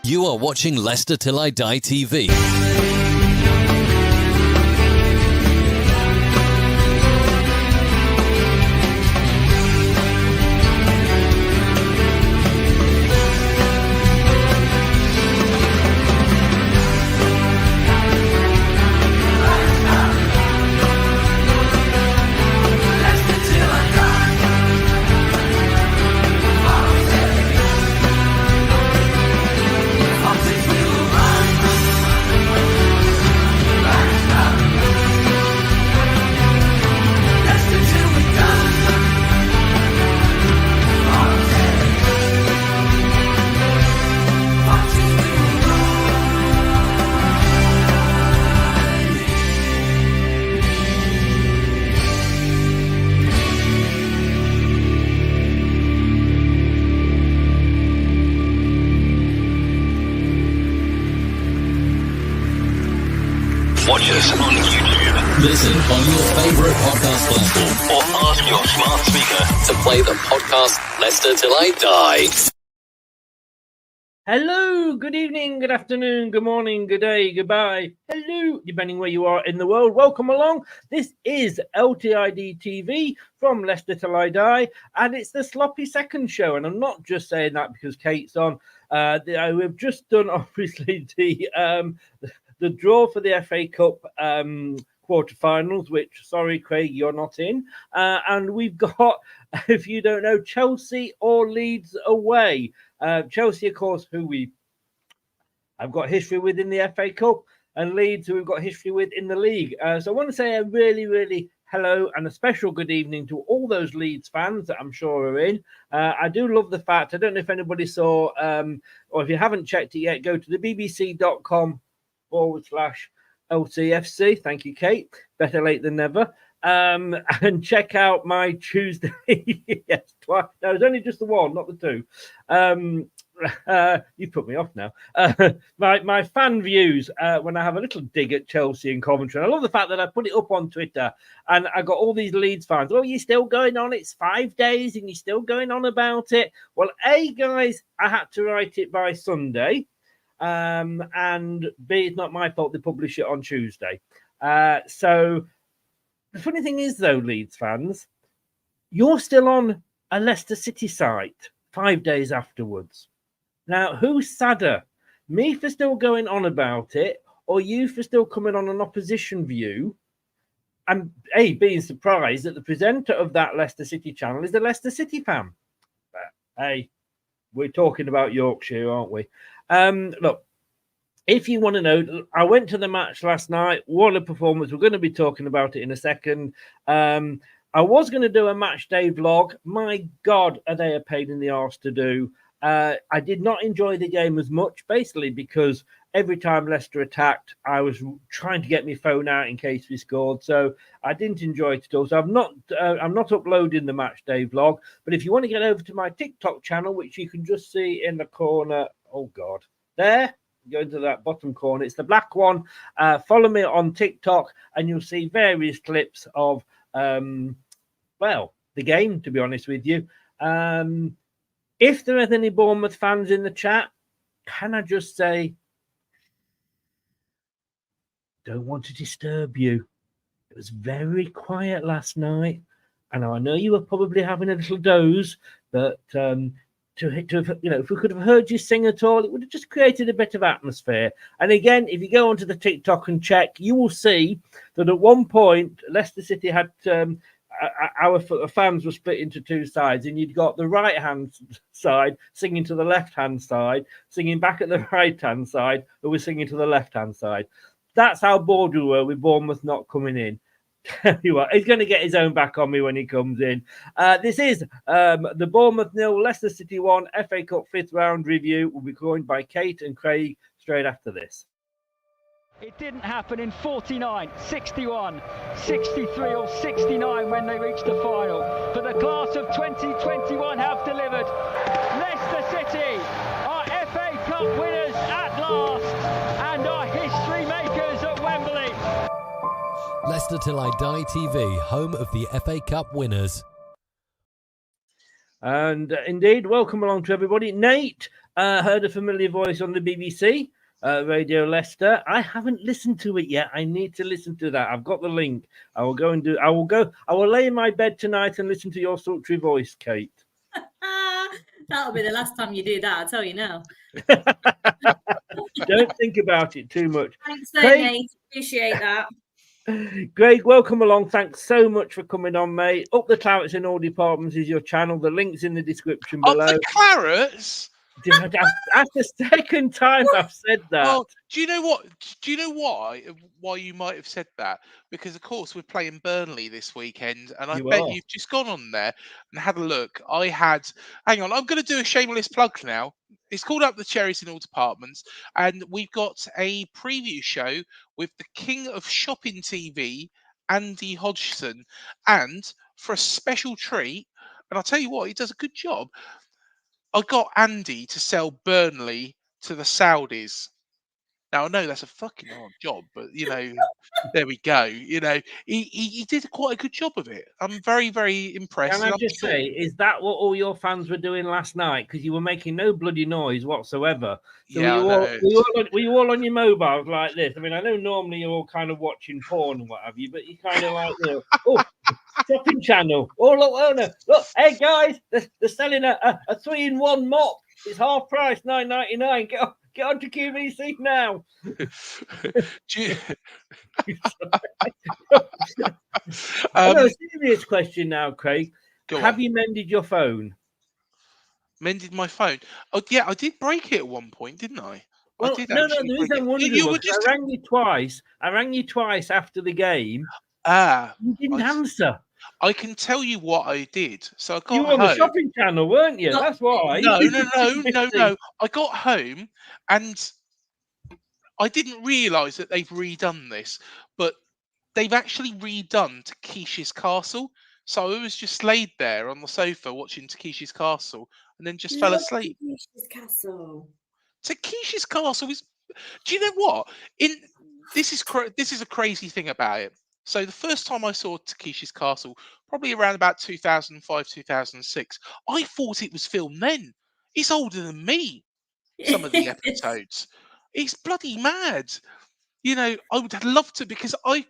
You are watching Leicester Till I Die TV. Watch us on YouTube. Listen on your favourite podcast platform. Or ask your smart speaker To play the podcast Leicester Till I Die. Hello, good evening, good afternoon, good morning, good day, goodbye. Hello, depending where you are in the world. Welcome along. This is LTID TV from Leicester Till I Die, and it's the sloppy second show. And I'm not just saying that because Kate's on. We've just done, obviously, the draw for the FA Cup quarterfinals, which, sorry, Craig, you're not in. And we've got, if you don't know, Chelsea or Leeds away. Chelsea, of course, who I've got history with in the FA Cup, and Leeds, who we've got history with in the league. So I want to say a really, really hello and a special good evening to all those Leeds fans that I'm sure are in. I do love the fact, I don't know if anybody saw, or if you haven't checked it yet, go to the bbc.com/LTFC. Thank you, Kate. Better late than never. And check out my Tuesday. Yes, twice. No, it's only just the one, not the two. You put me off now. My fan views when I have a little dig at Chelsea and Coventry. And I love the fact that I put it up on Twitter and I got all these Leeds fans. Oh, you're still going on? It's 5 days and you're still going on about it. Well, A, guys, I had to write it by Sunday. And B, it's not my fault they publish it on Tuesday. So the funny thing is, though, Leeds fans, you're still on a Leicester City site 5 days afterwards. Now, who's sadder? Me for still going on about it, or you for still coming on an opposition view? And A, being surprised that the presenter of that Leicester City channel is a Leicester City fan. But, hey, we're talking about Yorkshire, aren't we? Look, if you want to know, I went to the match last night. What a performance. We're going to be talking about it in a second. I was going to do a match day vlog. My God, are they a pain in the arse to do. I did not enjoy the game as much, basically because every time Leicester attacked, I was trying to get my phone out in case we scored. So I didn't enjoy it at all. So I'm not uploading the match day vlog. But if you want to get over to my TikTok channel, which you can just see in the corner, oh God, there, go into that bottom corner. It's the black one. Follow me on TikTok and you'll see various clips of, the game, to be honest with you. If there are any Bournemouth fans in the chat, can I just say, don't want to disturb you. It was very quiet last night. And I know you were probably having a little doze, but if we could have heard you sing at all, it would have just created a bit of atmosphere. And again, if you go onto the TikTok and check, you will see that at one point, Leicester City had our fans were split into two sides, and you'd got the right-hand side singing to the left-hand side, singing back at the right-hand side, who was singing to the left-hand side. That's how bored we were with Bournemouth not coming in. Tell you what, he's going to get his own back on me when he comes in. This is the Bournemouth 0, Leicester City 1 FA Cup 5th round review. Will be joined by Kate and Craig straight after this. It didn't happen in 49, 61, 63 or 69 when they reached the final. But the class of 2021 have delivered. Leicester City are FA Cup winners at last and are history makers at Wembley. Leicester Till I Die TV, home of the FA Cup winners. And indeed, welcome along to everybody. Nate heard a familiar voice on the BBC Radio Leicester. I haven't listened to it yet. I need to listen to that. I've got the link. I will go and do. I will lay in my bed tonight and listen to your sultry voice, Kate. That'll be the last time you do that. I'll tell you now. Don't think about it too much. Thanks, Nate. Appreciate that. Greg, welcome along. Thanks so much for coming on, mate. Up the Clarets in all departments is your channel. The link's in the description below. Up the Clarets? That's the second time I've said that. Well, do you know what? Do you know why you might have said that? Because of course we're playing Burnley this weekend, and I bet you've just gone on there and had a look. Hang on, I'm going to do a shameless plug now. It's called Up the Cherries in All Departments, and we've got a preview show with the King of Shopping TV, Andy Hodgson, and for a special treat, and I'll tell you what, he does a good job. I got Andy to sell Burnley to the Saudis. Now I know that's a fucking hard job, but there we go. He did quite a good job of it. I'm very, very impressed. Can I just say, is that what all your fans were doing last night? Because you were making no bloody noise whatsoever. So were you all on your mobiles like this? I mean, I know normally you're all kind of watching porn and what have you, but you kind of like, shopping channel. Oh no, look, hey guys, they're selling a 3-in-1 mop. It's half price, $9.99. Get on to QVC now. A serious question now, Craig. Have you mended your phone? Mended my phone? Oh yeah, I did break it at one point, didn't I? Well, the reason I'm wondering I rang you twice. I rang you twice after the game. You didn't answer. I can tell you what I did. So I got you were on the shopping channel, weren't you? That's why. No. I got home and I didn't realise that they've redone this, but they've actually redone Takeshi's Castle. So I was just laid there on the sofa watching Takeshi's Castle and then just fell asleep. Takeshi's Castle is. Do you know what? This is a crazy thing about it. So the first time I saw Takeshi's Castle, probably around about 2005, 2006, I thought it was filmed then. It's older than me. Some of the episodes. It's bloody mad. I would love to because do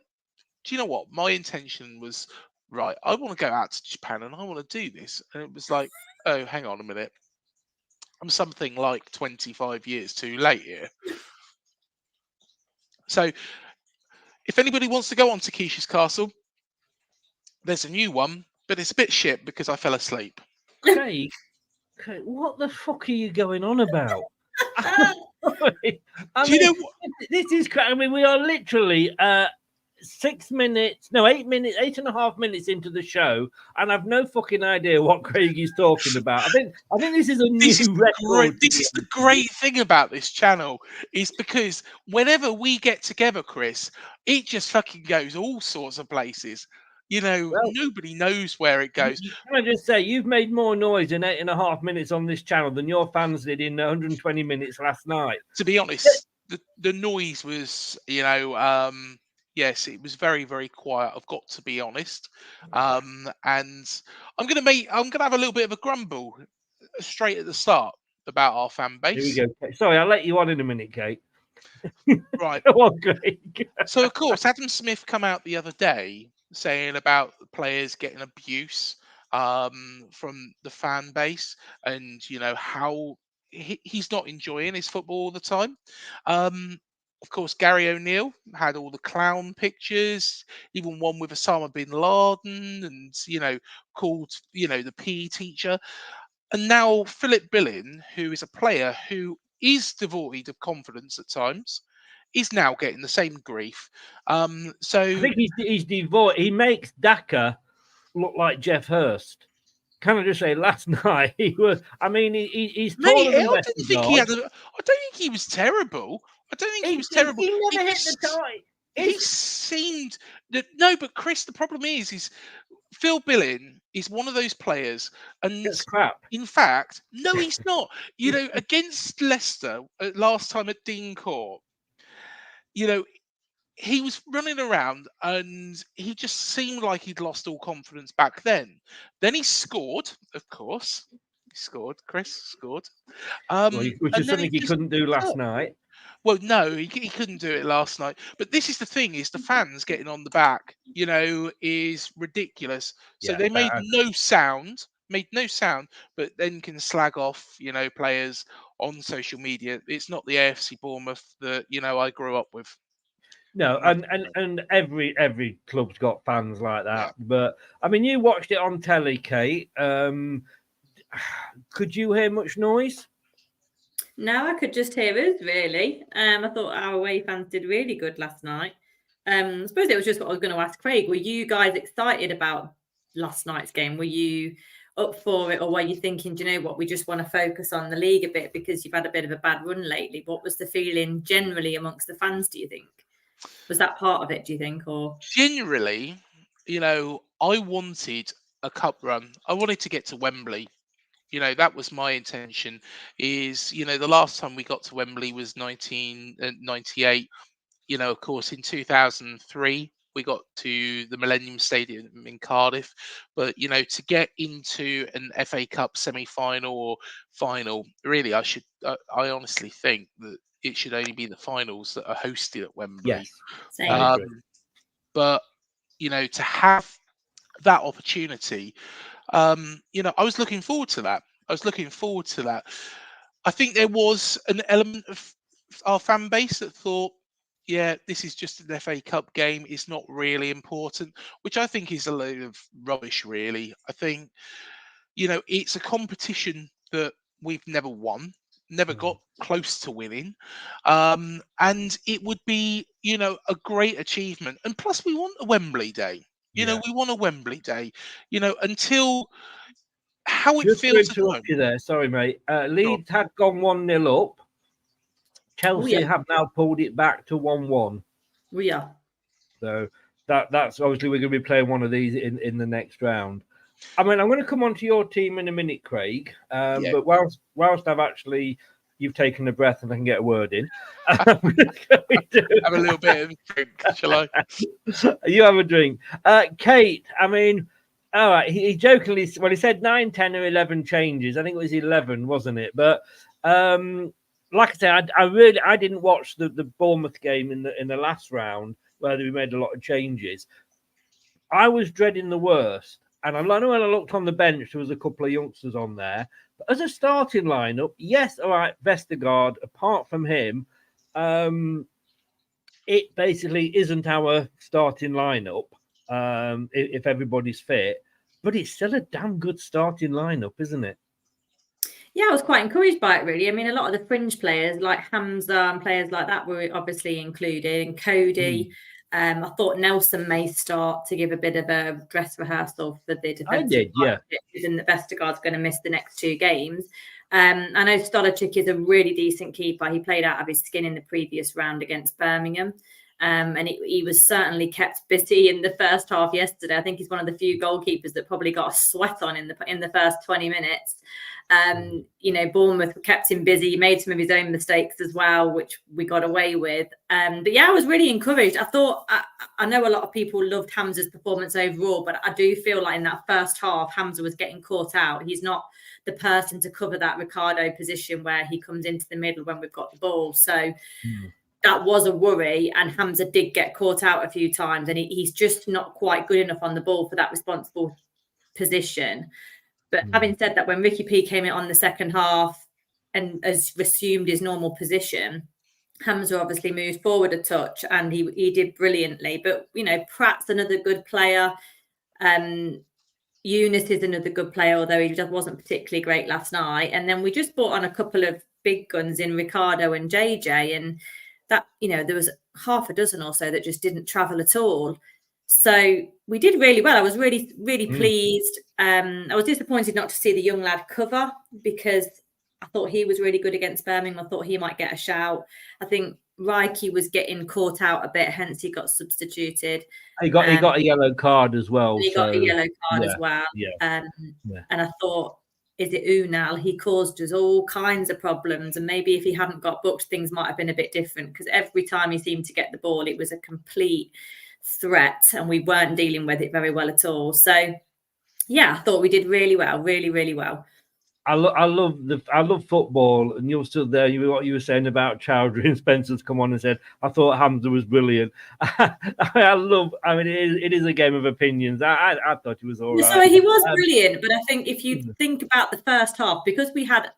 you know what? My intention was, right, I want to go out to Japan and I want to do this. And it was like, oh, hang on a minute. I'm something like 25 years too late here. So if anybody wants to go on Takeshi's Castle, there's a new one, but it's a bit shit because I fell asleep. Craig, what the fuck are you going on about? Do you know what? This is. I mean, we are literally 8 minutes, 8.5 minutes into the show, and I've no fucking idea what Craig is talking about. I think this is a new record. This is the great thing about this channel, is because whenever we get together, Chris, it just fucking goes all sorts of places. Nobody knows where it goes. Can I just say, you've made more noise in 8.5 minutes on this channel than your fans did in 120 minutes last night. To be honest, the noise was, yes, it was very, very quiet. I've got to be honest. And I'm gonna have a little bit of a grumble straight at the start about our fan base. Here we go. Sorry, I'll let you on in a minute, Kate. Right. Go on, Craig. So of course, Adam Smith come out the other day saying about players getting abuse from the fan base, and how he's not enjoying his football all the time. Of course, Gary O'Neill had all the clown pictures, even one with Osama bin Laden, and called the PE teacher. And now Philip Billing, who is a player who is devoid of confidence at times, is now getting the same grief. So I think he's devoid. He makes Daka look like Jeff Hurst. Can I just say, last night he was. I mean, he's taller than I don't think he was terrible. I don't think he was terrible. He never hit the tie. He seemed no, but Chris, the problem is Phil Billing is one of those players, and that's crap. In fact, no, he's not. Against Leicester last time at Dean Court, he was running around and he just seemed like he'd lost all confidence back then. Then he scored, of course. He scored. Chris scored. Which And is then something he just couldn't do picked last up. night. Well, no, he couldn't do it last night. But this is the thing: is the fans getting on the back, is ridiculous. So Yeah, they made no sound, but then can slag off, players on social media. It's not the AFC Bournemouth that I grew up with. No, Not- and every club's got fans like yeah. that. But I mean, you watched it on telly, Kate. Could you hear much noise? No, I could just hear us, really. I thought our away fans did really good last night. I suppose it was just what I was going to ask Craig. Were you guys excited about last night's game? Were you up for it, or were you thinking, do you know what, we just want to focus on the league a bit because you've had a bit of a bad run lately? What was the feeling generally amongst the fans, do you think? Was that part of it, do you think? Or Generally, I wanted a cup run. I wanted to get to Wembley. That was my intention. The last time we got to Wembley was 1998. Of course, in 2003 we got to the Millennium Stadium in Cardiff. But to get into an FA Cup semi-final or final, really, I honestly think that it should only be the finals that are hosted at Wembley. Yes, same? I agree. But to have that opportunity, I was looking forward to that. I think there was an element of our fan base that thought, yeah, this is just an FA Cup game. It's not really important, which I think is a load of rubbish, really. I think, it's a competition that we've never won, never got close to winning. And it would be, a great achievement. And plus, we want a Wembley day. We want a Wembley day, until how it Just to feels at the interrupt moment. you there, sorry, mate. Sure. Leeds had gone 1-0 up. Chelsea yeah. have now pulled it back to 1-1. We are. So that's obviously we're going to be playing one of these in the next round. I mean, I'm going to come on to your team in a minute, Craig. Yeah. But whilst you've taken a breath and I can get a word in. Have a little bit of a drink, shall I? You have a drink. Kate, I mean, all right, he jokingly, he said 9, 10 or 11 changes. I think it was 11, wasn't it? But like I said, I didn't watch the Bournemouth game in the last round where we made a lot of changes. I was dreading the worst. And I know when I looked on the bench, there was a couple of youngsters on there. But as a starting lineup, yes, all right, Vestergaard, apart from him, it basically isn't our starting lineup if everybody's fit. But it's still a damn good starting lineup, isn't it? Yeah, I was quite encouraged by it, really. I mean, a lot of the fringe players like Hamza and players like that were obviously included, and Cody. I thought Nelson may start to give a bit of a dress rehearsal for the defensive. And that Vestergaard's going to miss the next 2 games. I know Stolicic is a really decent keeper. He played out of his skin in the previous round against Birmingham. And he was certainly kept busy in the first half yesterday. I think he's one of the few goalkeepers that probably got a sweat on in the first 20 minutes. Bournemouth kept him busy. He made some of his own mistakes as well, which we got away with. But yeah, I was really encouraged. I thought, I know a lot of people loved Hamza's performance overall, but I do feel like in that first half, Hamza was getting caught out. He's not the person to cover that Ricardo position where he comes into the middle when we've got the ball. So that was a worry, and Hamza did get caught out a few times, and he's just not quite good enough on the ball for that responsible position. But having said that, when Ricky P came in on the second half and has resumed his normal position, Hamza obviously moved forward a touch and he did brilliantly. But, Pratt's another good player. Eunice is another good player, although he just wasn't particularly great last night. And then we just brought on a couple of big guns in Ricardo and JJ. And that, there was half a dozen or so that just didn't travel at all. So we did really well. I was really, really pleased. I was disappointed not to see the young lad cover because I thought he was really good against Birmingham. I thought he might get a shout. I think Reiki was getting caught out a bit, hence he got substituted. He got a yellow card as well. He got a yellow card as well. Yeah. And I thought is it Unal? He caused us all kinds of problems. And maybe if he hadn't got booked, things might have been a bit different, because every time he seemed to get the ball, it was a complete threat and we weren't dealing with it very well at all. So, yeah, I thought we did really well, really, really well. I love football, and you're still there. What you were saying about Chowdhury and Spencer's come on and said, I thought Hamza was brilliant. I mean, it is a game of opinions. I thought he was all right. So he was brilliant, but I think if you think about the first half, because we had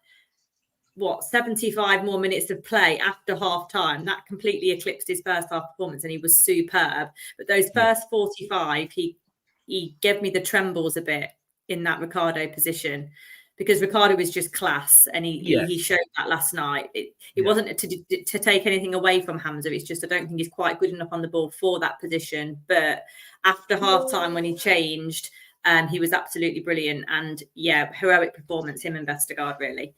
75 more minutes of play after half time, that completely eclipsed his first half performance, and he was superb. But those first 45, he gave me the trembles a bit in that Ricardo position, because Ricardo was just class, and he showed that last night. It wasn't to take anything away from Hamza. It's just I don't think he's quite good enough on the ball for that position. But after half time, when he changed, he was absolutely brilliant. And heroic performance, him and Vestergaard, really.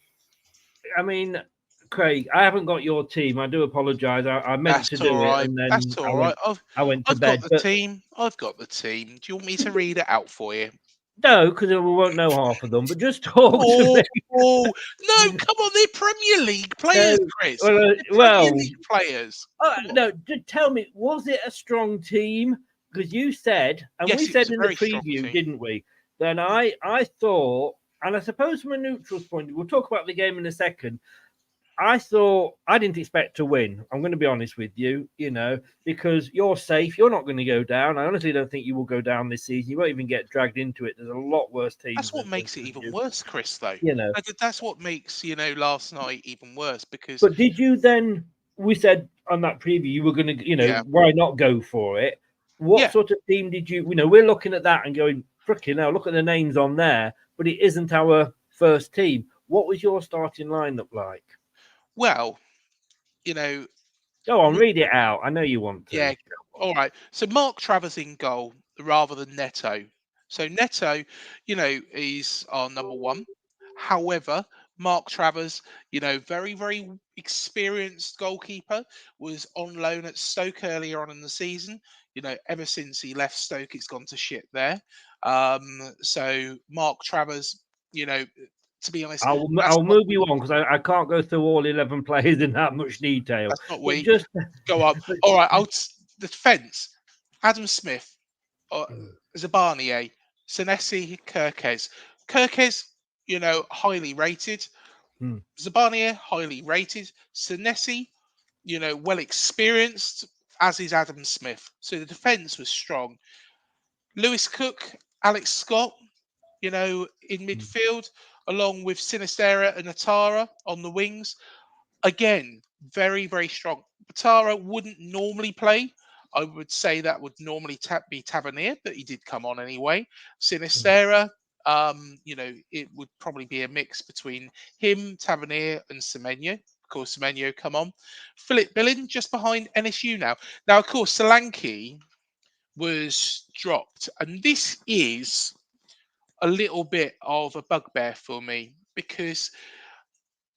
I mean, Craig, I haven't got your team. I do apologise. I meant to do it, and then that's all right. I went to I've bed. got the team. I've got the team. Do you want me to read it out for you? No, because we won't know half of them. But just talk to me. No, come on, they're Premier League players, Chris. Well, Premier League players. No, tell me, was it a strong team? Because you said, and we said in the preview, didn't we? Then I thought, and I suppose from a neutral's point of view, we'll talk about the game in a second. I thought I didn't expect to win. I'm going to be honest with you, because you're safe. You're not going to go down. I honestly don't think you will go down this season. You won't even get dragged into it. There's a lot worse teams. That's what makes it even worse, Chris, though. That's what makes, last night even worse, because... But did you then... We said on that preview you were going to, why not go for it? What sort of team did you... we're looking at that and going, frickin' hell, look at the names on there, but it isn't our first team. What was your starting lineup like? Well, Go on, read it out. I know you want to. Yeah, all right. So Mark Travers in goal rather than Neto. So Neto, is our number one. However, Mark Travers, very, very experienced goalkeeper, was on loan at Stoke earlier on in the season. Ever since he left Stoke, it's gone to shit there. So Mark Travers, to be honest, I'll move you on, because I can't go through all 11 players in that much detail. That's not weak. Just go on. All right. The defence: Adam Smith, Zabanier, Senesi, Kirkes. Kirkes, highly rated. Zabanier, highly rated. Senesi, well experienced, as is Adam Smith. So the defence was strong. Lewis Cook, Alex Scott, in midfield, along with Sinistera and Atara on the wings. Again, very, very strong. Atara wouldn't normally play. I would say that would normally be Tavernier, but he did come on anyway. Sinistera, it would probably be a mix between him, Tavernier, and Semenyo. Of course, Semenyo come on. Philip Billing just behind NSU now. Now, of course, Solanke was dropped, and this is a little bit of a bugbear for me, because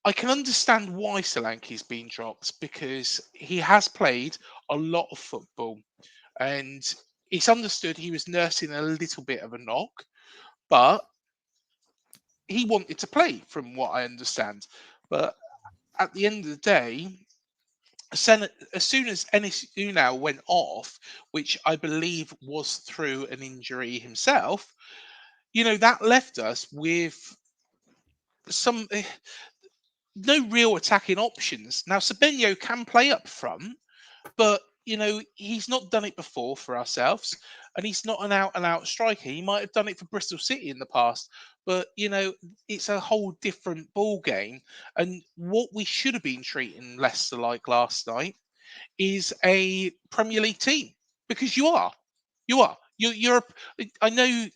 I can understand why Solanke's been dropped, because he has played a lot of football, and it's understood he was nursing a little bit of a knock, but he wanted to play, from what I understand. But at the end of the day, as soon as NSU now went off, which I believe was through an injury himself, that left us with some no real attacking options. Now, Semenyo can play up front, but he's not done it before for ourselves, and he's not an out-and-out striker. He might have done it for Bristol City in the past, but it's a whole different ball game. And what we should have been treating Leicester like last night is a Premier League team, because you are. You're. I know.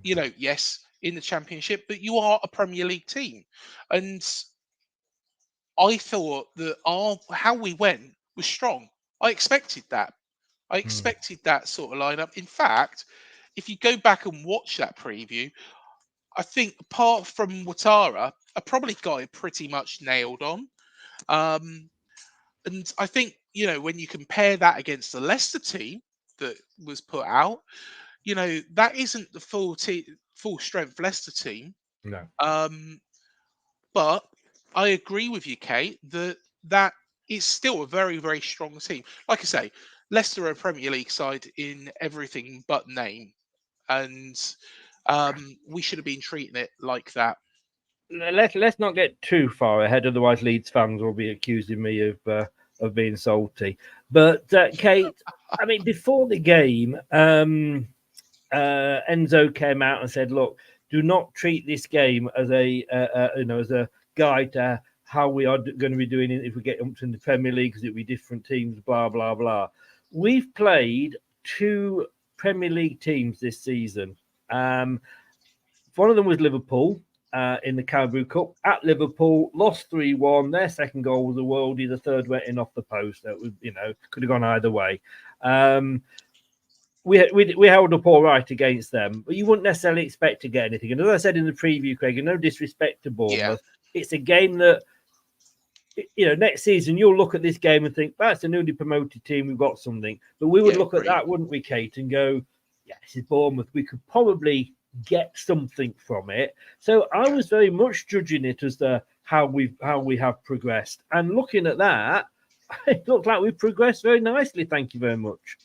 Yes, in the Championship, but you are a Premier League team, and I thought that how we went was strong. I expected that. I expected that sort of lineup. In fact, if you go back and watch that preview, I think apart from Ouattara, I probably got it pretty much nailed on. And I think, when you compare that against the Leicester team that was put out, that isn't the full strength Leicester team. No. But I agree with you, Kate, that it's still a very, very strong team. Like I say, Leicester are a Premier League side in everything but name, and we should have been treating it like that. Let's not get too far ahead, otherwise Leeds fans will be accusing me of being salty. But Kate, I mean, before the game, Enzo came out and said, "Look, do not treat this game as as a guide to how we are going to be doing it if we get up to the Premier League, because it'll be different teams." Blah blah blah. We've played 2 Premier League teams this season. One of them was Liverpool. In the Carabao Cup at Liverpool, lost 3-1. Their second goal was a worldie. The third went in off the post. That was, could have gone either way. We held up all right against them, but you wouldn't necessarily expect to get anything. And as I said in the preview, Craig, and no disrespect to Bournemouth, it's a game that, next season you'll look at this game and think, that's a newly promoted team, we've got something. But we would look at that, wouldn't we, Kate, and go, yeah, this is Bournemouth. We could probably get something from it. So I was very much judging it as how we have progressed. And looking at that, it looked like we've progressed very nicely. Thank you very much.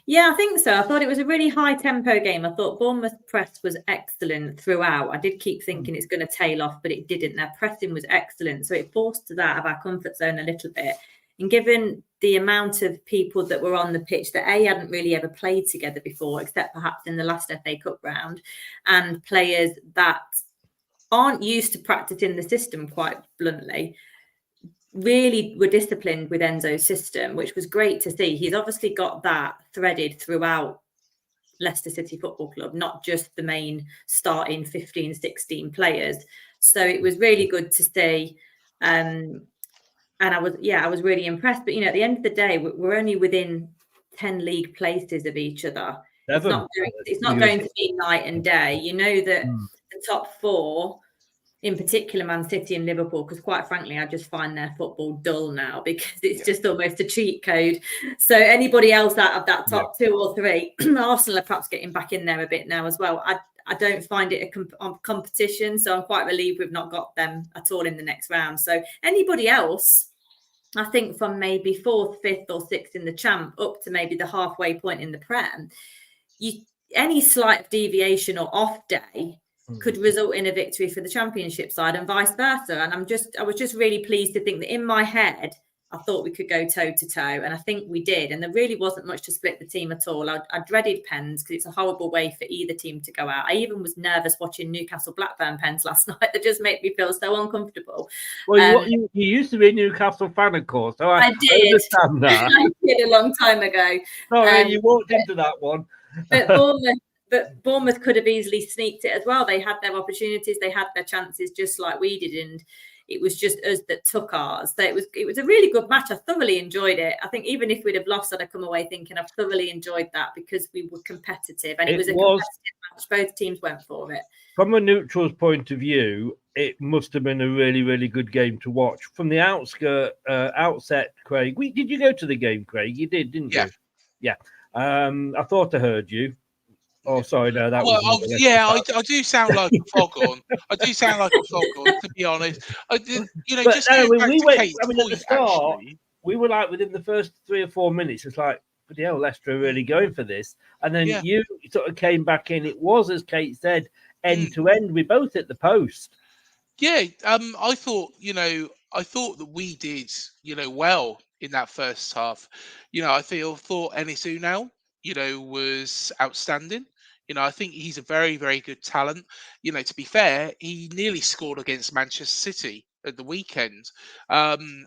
Yeah, I think so. I thought it was a really high tempo game. I thought Bournemouth press was excellent throughout. I did keep thinking it's going to tail off, but it didn't. Their pressing was excellent. So it forced us out of our comfort zone a little bit. And given the amount of people that were on the pitch that hadn't really ever played together before, except perhaps in the last FA Cup round, and players that aren't used to practicing the system, quite bluntly, really were disciplined with Enzo's system, which was great to see. He's obviously got that threaded throughout Leicester City Football Club, not just the main starting 15, 16 players. So it was really good to see. And I was really impressed. But, at the end of the day, we're only within 10 league places of each other. It's not going to be night and day. You know that the top 4, in particular Man City and Liverpool, because quite frankly, I just find their football dull now because it's just almost a cheat code. So anybody else out of that top 2 or 3, Arsenal are perhaps getting back in there a bit now as well. I don't find it a competition. So I'm quite relieved we've not got them at all in the next round. So anybody else, I think from maybe 4th, 5th or 6th in the champ up to maybe the halfway point in the Prem, any slight deviation or off day could result in a victory for the championship side and vice versa. And I was just really pleased to think that in my head, I thought we could go toe to toe, and I think we did. And there really wasn't much to split the team at all. I dreaded pens because it's a horrible way for either team to go out. I even was nervous watching Newcastle Blackburn pens last night. That just made me feel so uncomfortable. Well, you used to be a Newcastle fan, of course. So I did. Understand that. I did a long time ago. Sorry, you walked into that one. But Bournemouth could have easily sneaked it as well. They had their opportunities, they had their chances, just like we did, and it was just us that took ours. So it was a really good match. I thoroughly enjoyed it. I think even if we'd have lost, I'd have come away thinking I've thoroughly enjoyed that because we were competitive, and it was a competitive match. Both teams went for it. From a neutral's point of view, it must have been a really, really good game to watch. From the outset, Craig, did you go to the game, Craig? You did, didn't you? Yeah. I thought I heard you. Oh, sorry, no, that was. I do sound like a foghorn. I do sound like a foghorn, to be honest. At the start, we were like within the first 3 or 4 minutes. It's like, bloody hell, Leicester are really going for this. And then you sort of came back in. It was, as Kate said, end to end. We both hit the post. Yeah, I thought that we did, well in that first half. I thought Enis Unal, was outstanding. I think he's a very, very good talent. To be fair, he nearly scored against Manchester City at the weekend.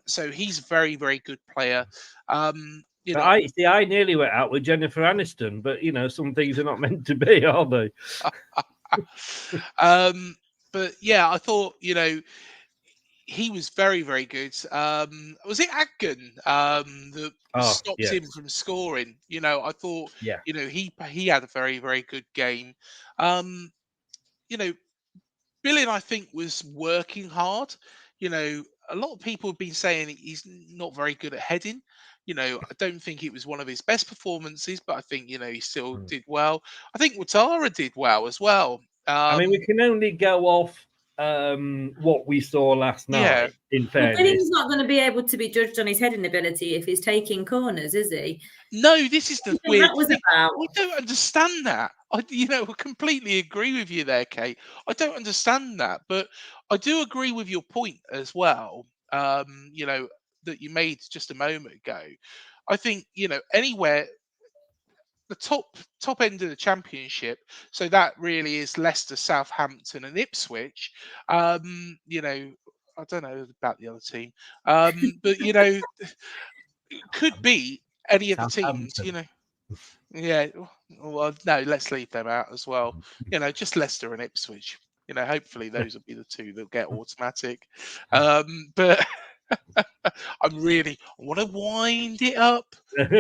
So he's a very, very good player. I nearly went out with Jennifer Aniston, but some things are not meant to be, are they? But yeah, I thought, he was very, very good. Was it Aggen that stopped him from scoring? I thought, he had a very, very good game. Billing, I think, was working hard. A lot of people have been saying he's not very good at heading. I don't think it was one of his best performances, but I think, he still did well. I think Ouattara did well as well. I mean, we can only go off what we saw last night, in fairness. Billing's not going to be able to be judged on his heading ability if he's taking corners, is he? No, this is the weird thing. About? I don't understand that. I completely agree with you there, Kate. I don't understand that, but I do agree with your point as well. That you made just a moment ago. I think anywhere the top end of the championship. So that really is Leicester, Southampton, and Ipswich. I don't know about the other team, but it could be any of the teams. Yeah. Well, no, let's leave them out as well. Just Leicester and Ipswich. Hopefully those will be the two that get automatic. But I want to wind it up.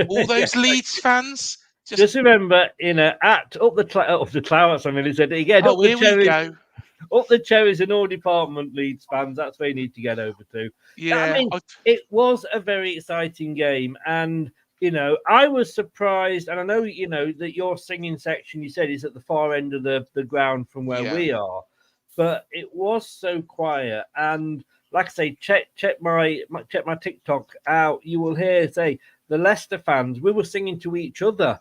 All those Leeds fans. Just remember, up the clouds. I mean, he said again. Oh, here we go. Up the cherries in all department, Leeds fans. That's where you need to get over to. Yeah, I mean, it was a very exciting game, and I was surprised. And I know that your singing section, you said, is at the far end of the ground from where we are, but it was so quiet. And like I say, check my TikTok out. You will hear the Leicester fans. We were singing to each other.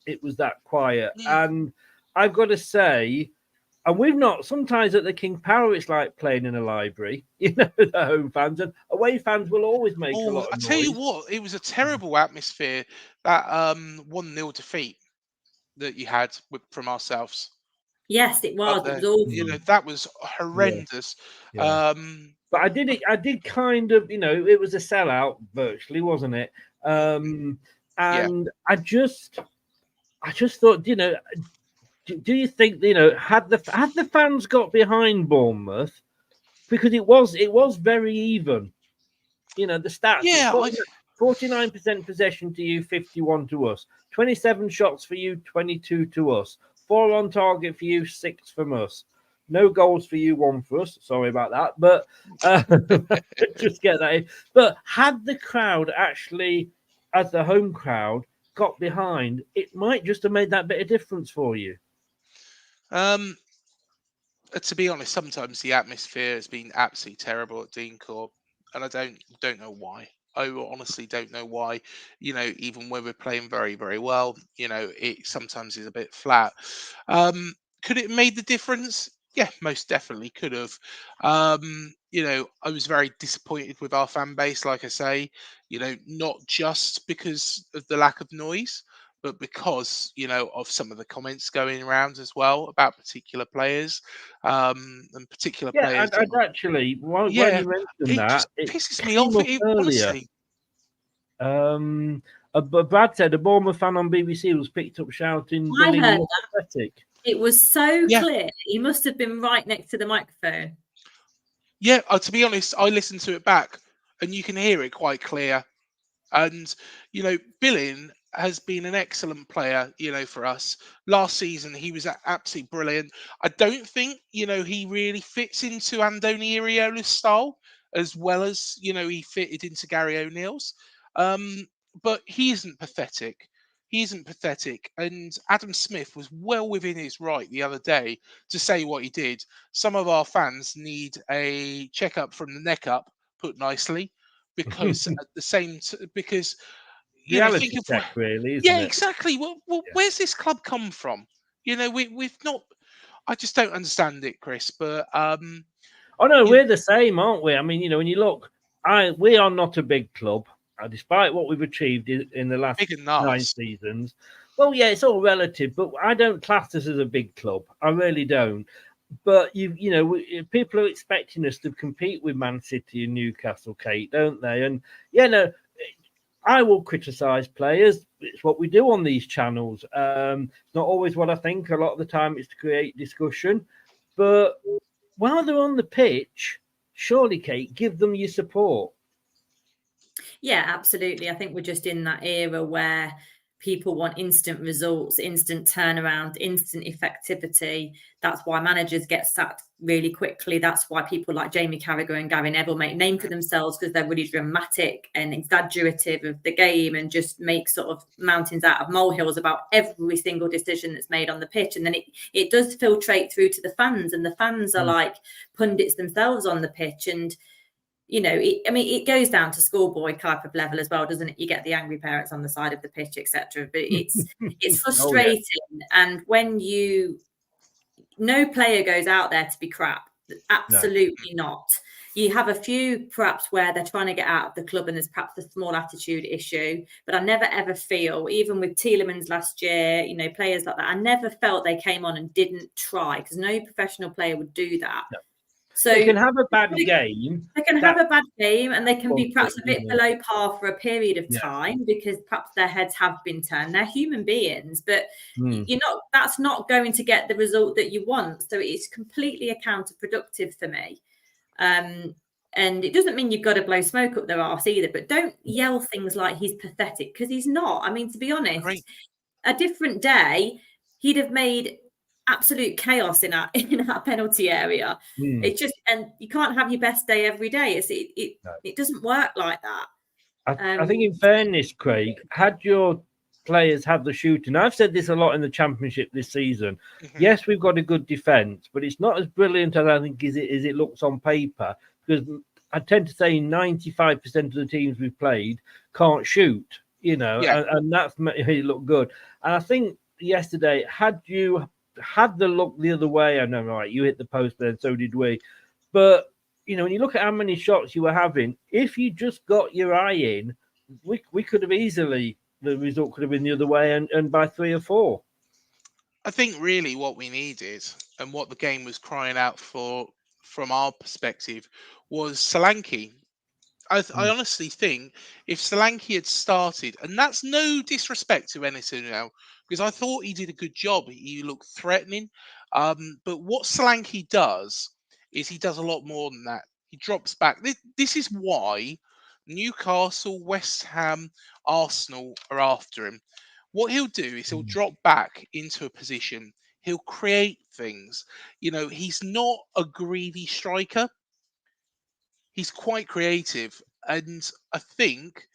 It was that quiet, and I've got to say, and we've not. Sometimes at the King Power, it's like playing in a library. The home fans and away fans will always make a lot of noise. I tell you what, it was a terrible atmosphere, that 1-0 defeat that you had from ourselves. Yes, it was. It was awful. That was horrendous. Yeah. But I did kind of, it was a sellout virtually, wasn't it? And I just thought, do you think, had the fans got behind Bournemouth, because it was very even, the stats. Yeah, 49% possession to you, 51 to us. 27 shots for you, 22 to us. 4 on target for you, 6 from us. No goals for you, 1 for us. Sorry about that, but just get that in. But had the crowd actually, as the home crowd, got behind, it might just have made that bit of difference for you. To be honest, sometimes the atmosphere has been absolutely terrible at Dean Court, and I don't know why. I honestly don't know why. Even when we're playing very, very well, it sometimes is a bit flat. Could it have made the difference? Yeah, most definitely could have. I was very disappointed with our fan base, like I say, not just because of the lack of noise, but because, of some of the comments going around as well about particular players, and particular players. And actually, when you mentioned that, it pisses me off. Honestly. But Brad said a Bournemouth fan on BBC was picked up shouting, I heard that. Pathetic. It was so clear. He must have been right next to the microphone. Yeah, to be honest, I listened to it back, and you can hear it quite clear. And Billing has been an excellent player, for us. Last season, he was absolutely brilliant. I don't think, he really fits into Andoni Iraola's style as well as, he fitted into Gary O'Neill's. But he isn't pathetic. He isn't pathetic. And Adam Smith was well within his right the other day to say what he did. Some of our fans need a checkup from the neck up, put nicely, because at the same because reality check, really, isn't it? Exactly. Well, where's this club come from? We've not. I just don't understand it, Chris. But oh no, we're the same, aren't we? I mean, when you look, we are not a big club, despite what we've achieved in the last 9 seasons. Well, yeah, it's all relative, but I don't class this as a big club. I really don't. But people are expecting us to compete with Man City and Newcastle, Kate, don't they? And I will criticise players. It's what we do on these channels. It's not always what I think. A lot of the time it's to create discussion. But while they're on the pitch, surely, Kate, give them your support. Yeah, absolutely. I think we're just in that era where people want instant results, instant turnaround, instant effectivity. That's why managers get sacked really quickly. That's why people like Jamie Carragher and Gary Neville make name for themselves, because they're really dramatic and exaggerative of the game and just make sort of mountains out of molehills about every single decision that's made on the pitch. And then it does filtrate through to the fans, and the fans are like pundits themselves on the pitch. And it goes down to schoolboy type of level as well, doesn't it? You get the angry parents on the side of the pitch, etc. But it's frustrating. Oh, yeah. And when no player goes out there to be crap. Absolutely not. You have a few perhaps where they're trying to get out of the club and there's perhaps a small attitude issue. But I never ever feel, even with Tielemans last year, players like that, I never felt they came on and didn't try, because no professional player would do that. No. So they can have a bad game. They can have a bad game, and they can be perhaps a bit below par for a period of time because perhaps their heads have been turned. They're human beings, but that's not going to get the result that you want. So it's completely counterproductive for me. And it doesn't mean you've got to blow smoke up their arse either, but don't yell things like he's pathetic, because he's not. I mean, to be honest, a different day, he'd have made absolute chaos in our penalty area. It's just, and you can't have your best day every day. It doesn't work like that. I think, in fairness, Craig, had your players had the shooting, I've said this a lot in the Championship this season. Yes, we've got a good defence, but it's not as brilliant as I think as it looks on paper, because I tend to say 95% of the teams we've played can't shoot, and that's made it look good. And I think yesterday, had you had the look the other way, I know, right, you hit the post there, and so did we. But, when you look at how many shots you were having, if you just got your eye in, we could have easily, the result could have been the other way, and by 3 or 4. I think really what we needed, and what the game was crying out for from our perspective, was Solanke. I honestly think if Solanke had started, and that's no disrespect to Enisu now, because I thought he did a good job. He looked threatening. But what Solanke does is he does a lot more than that. He drops back. This is why Newcastle, West Ham, Arsenal are after him. What he'll do is he'll drop back into a position. He'll create things. He's not a greedy striker. He's quite creative. And I think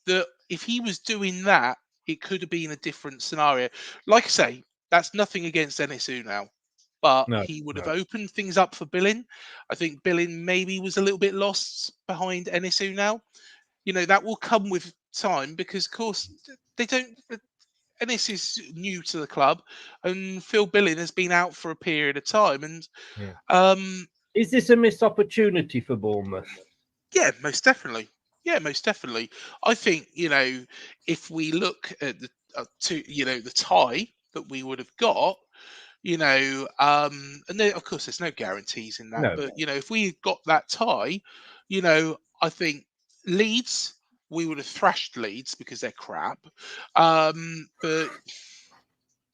that if he was doing that, it could have been a different scenario. Like I say, that's nothing against Enisu now, but he would have opened things up for Billing. I think Billing maybe was a little bit lost behind Enisu now. That will come with time, because, of course, they don't. Ennis is new to the club, and Phil Billing has been out for a period of time. And is this a missed opportunity for Bournemouth? Yeah, most definitely. I think, if we look at the tie that we would have got, and there, of course, there's no guarantees in that, but if we got that tie, I think Leeds, we would have thrashed Leeds because they're crap. But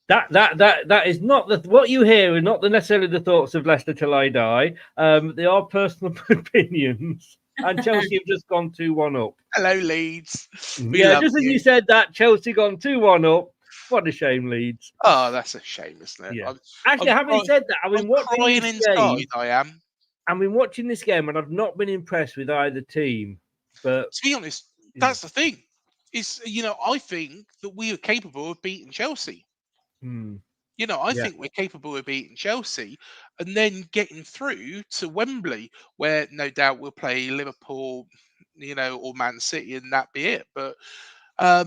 that is not what you hear, and not necessarily the thoughts of Leicester till I die. They are personal opinions. And Chelsea have just gone 2-1 up. Hello, Leeds. Just as you said that, Chelsea gone 2-1 up. What a shame, Leeds. Oh, that's a shame, isn't it? Yeah. Actually, having said that, I've been watching this game. I am. I've been watching this game, and I've not been impressed with either team. But to be honest, that's the thing. Is I think that we are capable of beating Chelsea. I think we're capable of beating Chelsea and then getting through to Wembley, where no doubt we'll play Liverpool, or Man City, and that be it. But, I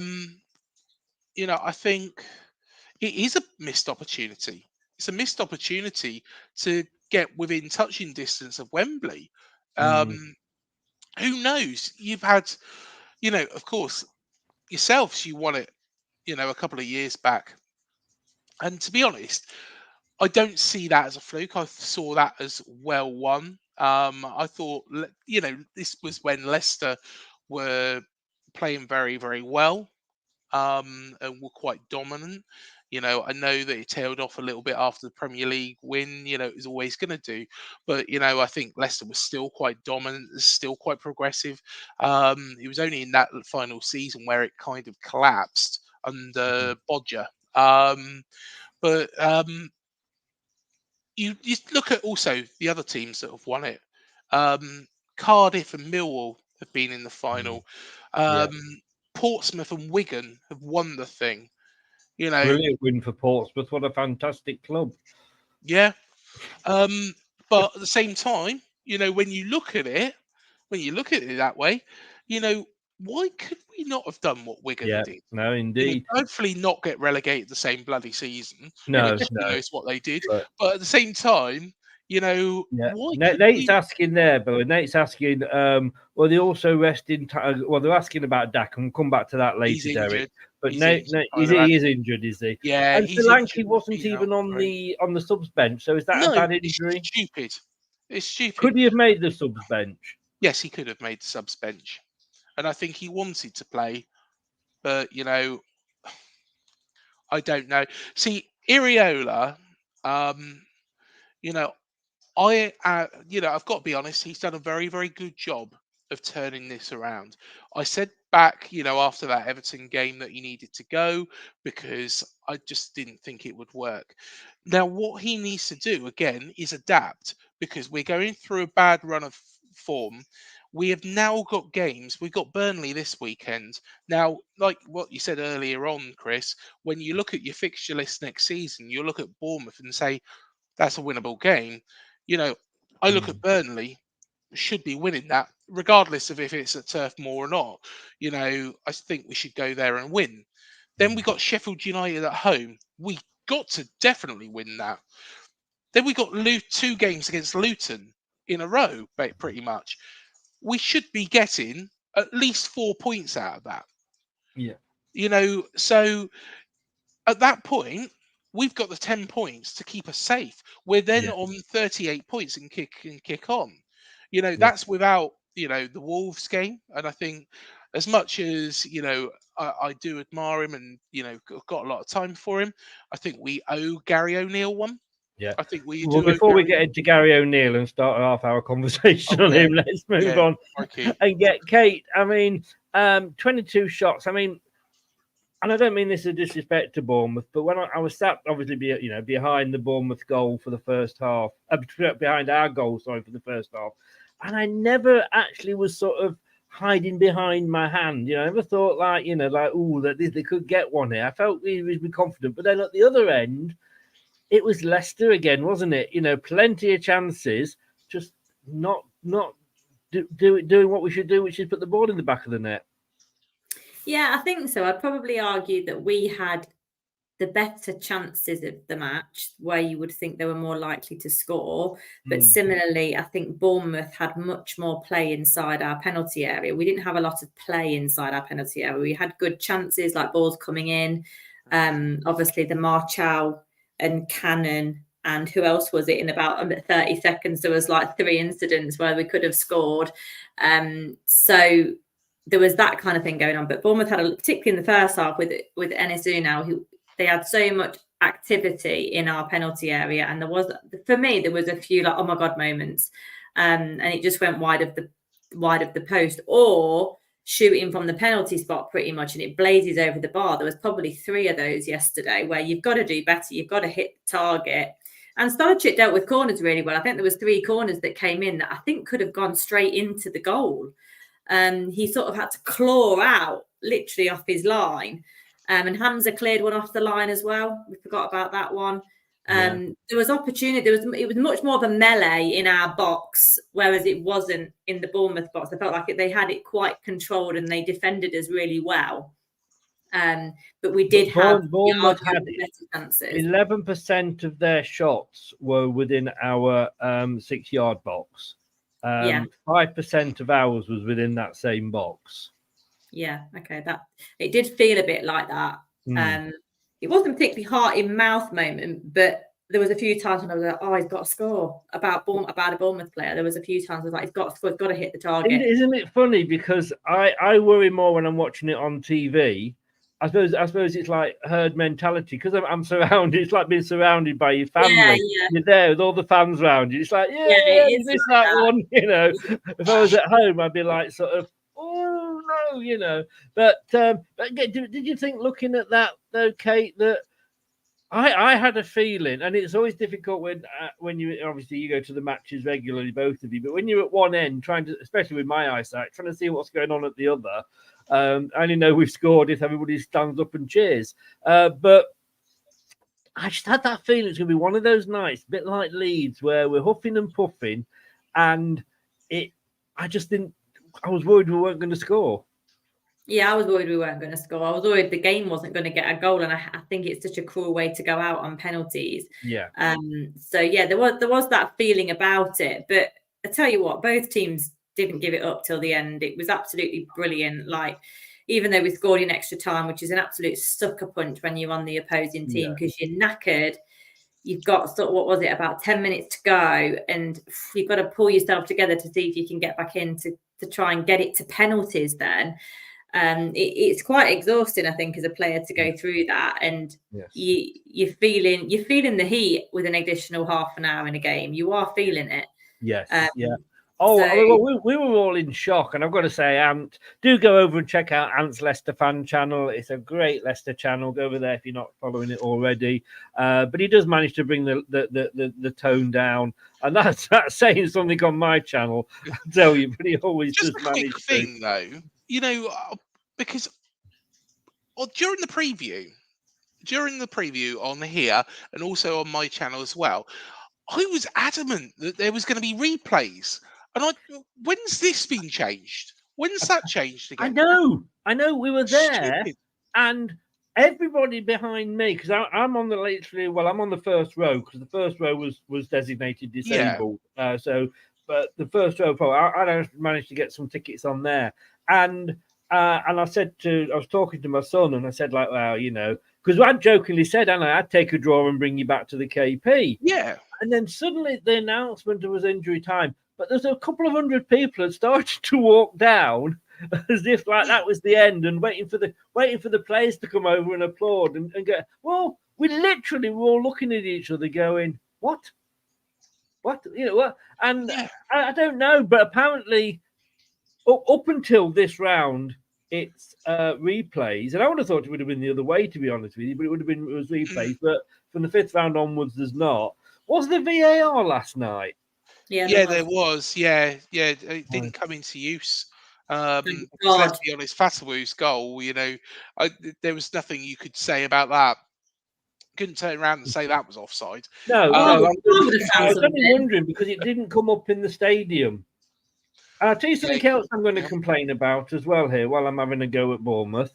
think it is a missed opportunity. It's a missed opportunity to get within touching distance of Wembley. Who knows? You've had, of course, yourselves, you won it, a couple of years back. And to be honest, I don't see that as a fluke. I saw that as well won. I thought, this was when Leicester were playing very, very well, and were quite dominant. I know that it tailed off a little bit after the Premier League win. It was always going to do. But, I think Leicester was still quite dominant, still quite progressive. It was only in that final season where it kind of collapsed. under Bodger. But you look at also the other teams that have won it. Cardiff and Millwall have been in the final. Portsmouth and Wigan have won the thing. Brilliant win for Portsmouth. What a fantastic club. Yeah. But at the same time, when you look at it that way, why could we not have done what Wigan did? No, indeed. Hopefully not get relegated the same bloody season. No, Who knows what they did. But at the same time, why Nate's asking there, Billy. Nate's asking, well, they also resting. They're asking about Dak, and we'll come back to that later, Derek. But Nate, he is injured, is he? Yeah, and Solanke wasn't even on the subs bench. So is that a bad injury? It's stupid. Could he have made the subs bench? Yes, he could have made the subs bench, and I think he wanted to play, but I don't know. See, Iriola, I've got to be honest. He's done a very, very good job of turning this around. I said back, after that Everton game that he needed to go because I just didn't think it would work. Now, what he needs to do again is adapt because we're going through a bad run of form. We have now got games. We've got Burnley this weekend. Now, like what you said earlier on, Chris, when you look at your fixture list next season, you'll look at Bournemouth and say, that's a winnable game. I look at Burnley, should be winning that, regardless of if it's at Turf Moor or not. I think we should go there and win. Then we got Sheffield United at home. We got to definitely win that. Then we got 2 games against Luton in a row, pretty much. We should be getting at least 4 points out of that. Yeah. So at that point, we've got the 10 points to keep us safe. We're then on 38 points and kick on. That's without, the Wolves game. And I think as much as, I do admire him and, got a lot of time for him, I think we owe Gary O'Neill one. Yeah. I think we do. Before we get into Gary O'Neill and start a half-hour conversation on him, let's move on and get Kate. 22 shots. And I don't mean this as a disrespect to Bournemouth, but when I was sat, obviously, behind the Bournemouth goal for the first half, behind our goal, for the first half, and I never actually was sort of hiding behind my hand. I never thought that they could get one here. I felt reasonably confident, but then at the other end, it was Leicester again, wasn't it? Plenty of chances, just not doing what we should do, which is put the ball in the back of the net. Yeah, I think so. I'd probably argue that we had the better chances of the match where you would think they were more likely to score. But similarly, I think Bournemouth had much more play inside our penalty area. We didn't have a lot of play inside our penalty area. We had good chances, like balls coming in. Obviously, the Marchal and Cannon, and who else was it? In about 30 seconds, there was 3 incidents where we could have scored. So there was that kind of thing going on. But Bournemouth had, particularly in the first half with Enes Unal, they had so much activity in our penalty area. And there was a few oh my God moments. And it just went wide of the post or shooting from the penalty spot pretty much. And it blazes over the bar. There was probably 3 of those yesterday where you've got to do better. You've got to hit the target. And Stolarczyk dealt with corners really well. I think there was 3 corners that came in that I think could have gone straight into the goal. He sort of had to claw out literally off his line. And Hamza cleared one off the line as well. We forgot about that one. There was opportunity. It was much more of a melee in our box, whereas it wasn't in the Bournemouth box. I felt like they had it quite controlled and they defended us really well. But we did have Bournemouth had better chances. 11% of their shots were within our 6-yard box. 5% of ours was within that same box. Yeah, okay. That it did feel a bit like that. It wasn't particularly heart in mouth moment, but there was a few times when I was like, "Oh, he's got to score." About a Bournemouth player, there was a few times I was like, "He's got to score. He's got to hit the target." Isn't it funny because I worry more when I'm watching it on TV. I suppose it's like herd mentality because I'm surrounded. It's like being surrounded by your family. Yeah. You're there with all the fans around you. It's like, this, that one. If I was at home, I'd be like, sort of, oh no. But did you think, looking at that though, Kate, that I had a feeling, and it's always difficult when you obviously you go to the matches regularly, both of you, but when you're at one end trying to, especially with my eyesight, trying to see what's going on at the other. I only know we've scored if everybody stands up and cheers. But I just had that feeling it's going to be one of those nights, a bit like Leeds, where we're huffing and puffing, and I just didn't. I was worried we weren't going to score. Yeah, I was worried we weren't going to score. I was worried the game wasn't going to get a goal, and I think it's such a cruel way to go out on penalties. Yeah. So yeah, there was that feeling about it. But I tell you what, both teams didn't give it up till the end. It was absolutely brilliant. Like, even though we scored in extra time, which is an absolute sucker punch when you're on the opposing team because you're knackered. You've got what was it, about 10 minutes to go, and you've got to pull yourself together to see if you can get back in to try and get it to penalties then. It's quite exhausting, I think, as a player to go through that, and you're feeling the heat with an additional half an hour in a game. You are feeling it. Yes. We were all in shock, and I've got to say, Ant, do go over and check out Ant's Leicester fan channel. It's a great Leicester channel. Go over there if you're not following it already. But he does manage to bring the tone down, and that's saying something on my channel. I tell you, but he always just does a manage. Quick thing though. Because during the preview on here and also on my channel as well, I was adamant that there was going to be replays. And when's this been changed? When's that changed again? I know we were there. Stupid. And everybody behind me, because I'm on I'm on the first row, because the first row was designated disabled. Yeah. But the first row, I managed to get some tickets on there. And I was talking to my son, and I said, like, well, because I jokingly said, I'd take a draw and bring you back to the KP. Yeah. And then suddenly the announcement was injury time, but there's a couple of hundred people had started to walk down as if like that was the end, and waiting for the players to come over and applaud and go. Well, we literally were all looking at each other, going, "What? What? What?" And yeah. I don't know, but apparently, up until this round, it's replays, and I would have thought it would have been the other way, to be honest with you. But it was replays. But from the fifth round onwards, there's not. Was there VAR last night? Yeah, there was. Yeah, it didn't come into use. Let's be honest, Fatawu's goal. There was nothing you could say about that. Couldn't turn around and say that was offside. No, I was only wondering because it didn't come up in the stadium. I'll tell you something else I'm going to complain about as well here while I'm having a go at Bournemouth.